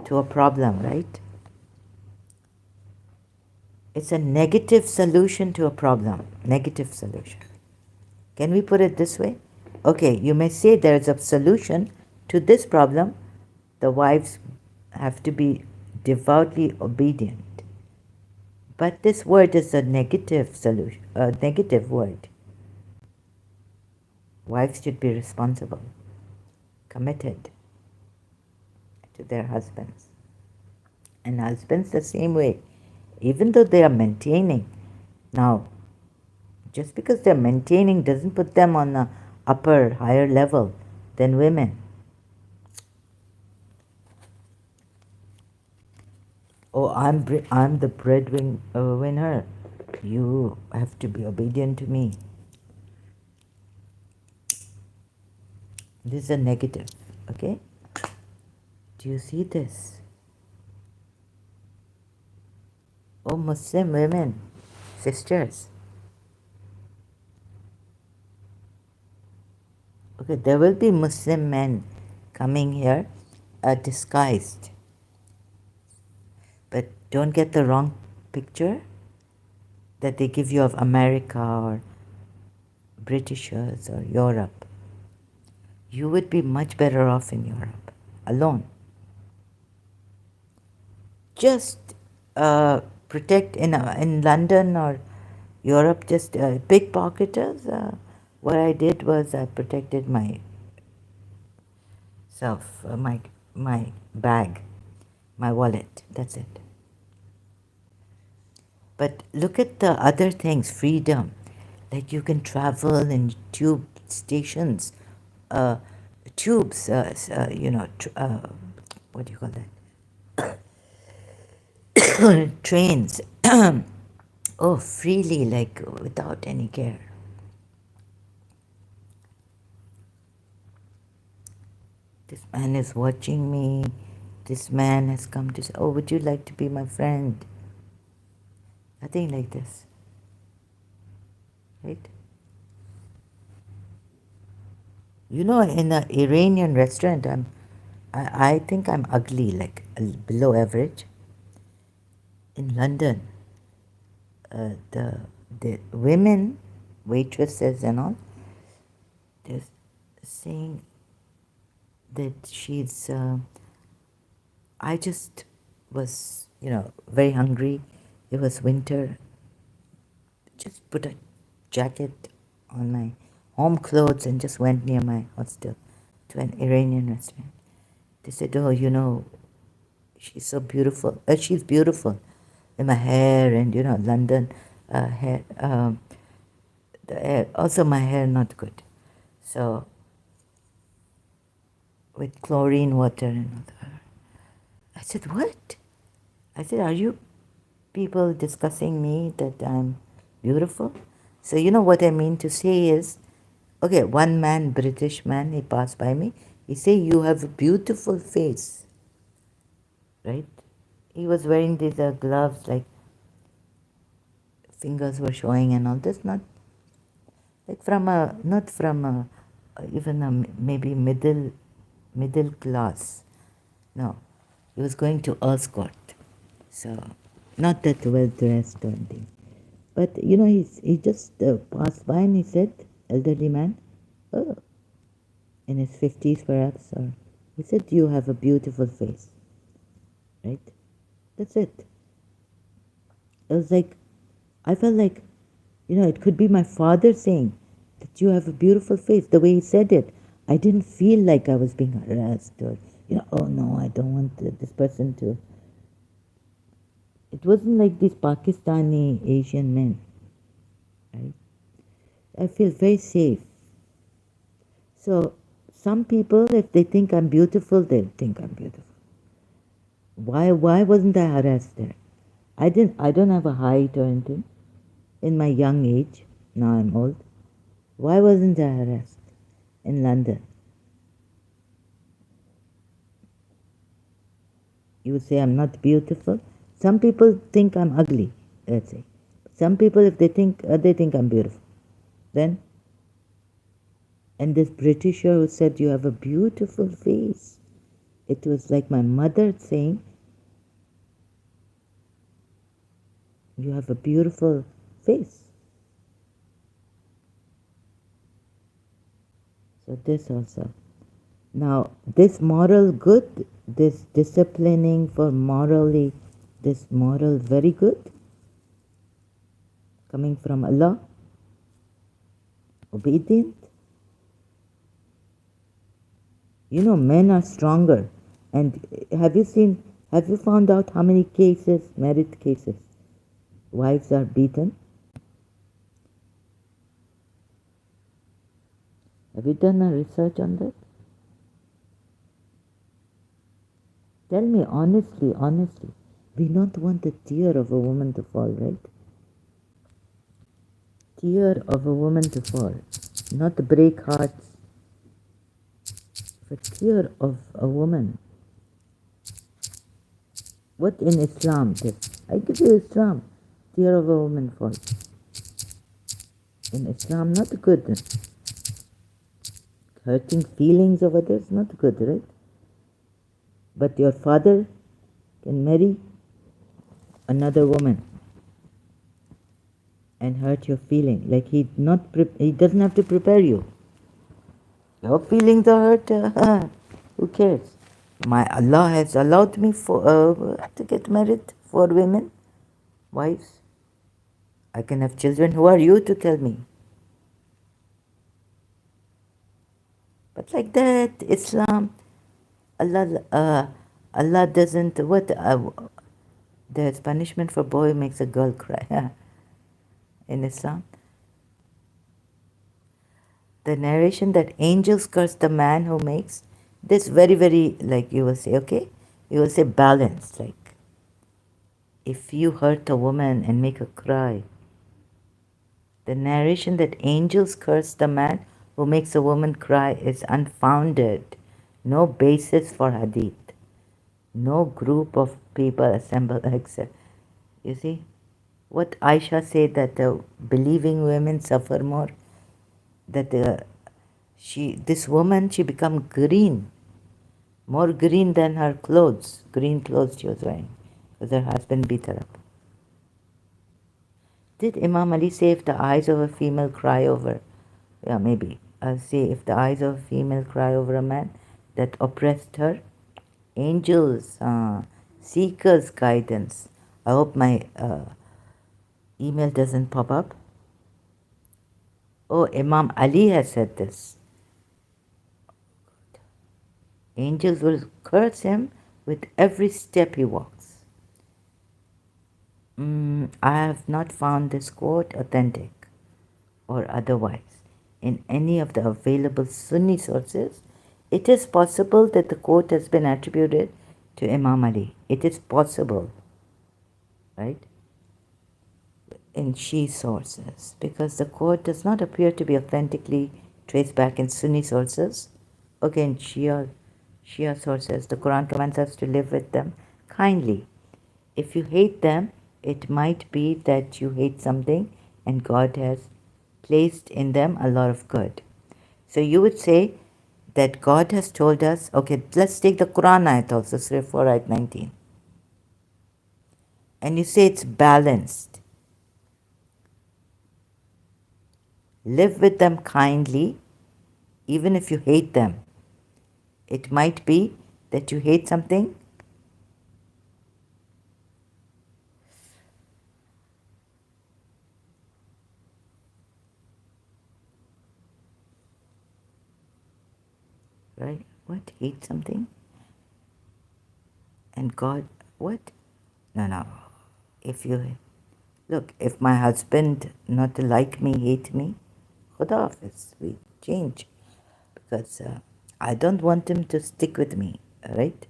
to a problem, right? It's a negative solution to a problem. Negative solution. Can we put it this way? Okay, you may say there's a solution to this problem. The wives have to be devoutly obedient. But this word is a negative solution, a negative word. Wives should be responsible, committed to their husbands. And husbands the same way, even though they are maintaining. Now, just because they're maintaining doesn't put them on a higher level than women. Oh, I'm the breadwinner. You have to be obedient to me. This is a negative, okay? Do you see this? Oh, Muslim women, sisters. Okay, there will be Muslim men coming here disguised. But don't get the wrong picture that they give you of America or Britishers or Europe. You would be much better off in Europe, alone. Just protect in London or Europe, just pickpocketers. what I did was I protected myself, my bag, my wallet. That's it. But look at the other things, freedom. Like you can travel in tube stations, uh, tubes, what do you call that? Trains. Oh, freely, like without any care. This man is watching me. This man has come to say, oh, would you like to be my friend? Nothing like this, right? You know, in an Iranian restaurant, I think I'm ugly, like below average. In London, the women, waitresses and all, they're saying that she's. I just was, very hungry. It was winter. Just put a jacket on my home clothes and just went near my hostel to an Iranian restaurant. They said, oh, she's so beautiful. She's beautiful in my hair and, London hair. The hair. Also, my hair not good. So, with chlorine water and all that. I said, what? I said, are you people discussing me that I'm beautiful? So, what I mean to say is, okay, one man, British man, he passed by me. He said, you have a beautiful face, right? He was wearing these gloves, like fingers were showing and all this, not like not from even maybe middle class. No, he was going to escort, so not that well dressed or anything. But he just passed by and he said, elderly man, oh, in his 50s perhaps, or he said, you have a beautiful face, right? That's it. It was like, I felt like, it could be my father saying that you have a beautiful face. The way he said it, I didn't feel like I was being harassed or, oh no, I don't want this person to. It wasn't like these Pakistani Asian men, right? I feel very safe. So some people, if they think I'm beautiful, they think I'm beautiful. Why wasn't I harassed there? I don't have a height or anything. In my young age, now I'm old. Why wasn't I harassed in London? You would say I'm not beautiful. Some people think I'm ugly, let's say. Some people, if they think I'm beautiful. Then, and this Britisher who said you have a beautiful face. It was like my mother saying, you have a beautiful face. So this also. Now, this moral good, this disciplining for morally, this moral very good, coming from Allah, obedient. Men are stronger. And have you found out how many cases, married cases, wives are beaten? Have you done a research on that? Tell me honestly, we don't want the tear of a woman to fall, right? Tear of a woman to fall, not break hearts. The tear of a woman. What in Islam? I give you Islam. Tear of a woman falls. In Islam, not good. Hurting feelings of others, not good, right? But your father can marry another woman and hurt your feeling. Like he doesn't have to prepare you. Your feelings are hurt. Who cares? My Allah has allowed me to get married for women, wives. I can have children. Who are you to tell me? But like that, Islam, Allah doesn't, there's punishment for boy who makes a girl cry in Islam. The narration that angels curse the man who makes this very, very, like you will say, okay? You will say balance, like if you hurt a woman and make her cry, the narration that angels curse the man who makes a woman cry is unfounded. No basis for hadith. No group of people assemble except. You see? What Aisha said that the believing women suffer more. That this woman, she become green. More green than her clothes. Green clothes she was wearing. Because her husband beat her up. Did Imam Ali say if the eyes of a female cry over, yeah, maybe, say if the eyes of a female cry over a man that oppressed her, angels, seekers guidance. I hope my email doesn't pop up. Oh, Imam Ali has said this. Angels will curse him with every step he walks. I have not found this quote authentic or otherwise in any of the available Sunni sources. It is possible that the quote has been attributed to Imam Ali. It is possible, right? In Shia sources, because the quote does not appear to be authentically traced back in Sunni sources. Okay, in Shia sources, the Quran commands us to live with them kindly. If you hate them, it might be that you hate something and God has placed in them a lot of good. So you would say that God has told us, okay, let's take the Quran ayat also, Surah 4, ayat 19. And you say it's balanced. Live with them kindly, even if you hate them. It might be that you hate something. Right? What? Hate something? And God, what? No. If you, look, if my husband not like me, hate me, Khuda Hafiz, we change. Because I don't want him to stick with me, right?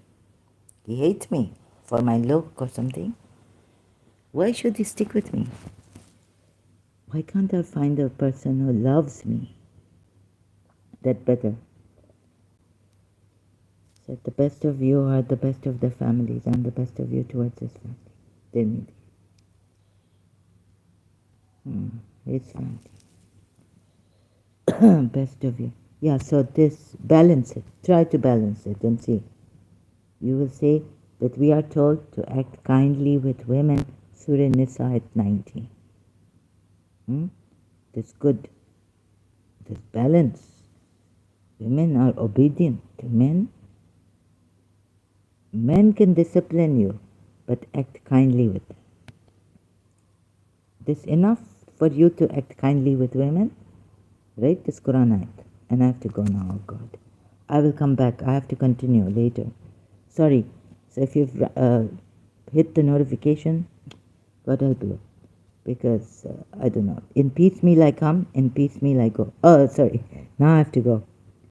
He hates me for my look or something. Why should he stick with me? Why can't I find a person who loves me? That better. Said the best of you are the best of the families. I'm the best of you towards his family. They need his family. Best of you. Yeah, so this, balance it. Try to balance it and see. You will say that we are told to act kindly with women. Surah Nisa at 19. This good. This balance. Women are obedient to men. Men can discipline you, but act kindly with them. This enough for you to act kindly with women? Right? This Quran ayat. And I have to go now, oh God. I will come back. I have to continue later. Sorry. So if you've hit the notification, God help you. Because, I don't know. In piecemeal I come, in piecemeal I go. Oh, sorry. Now I have to go.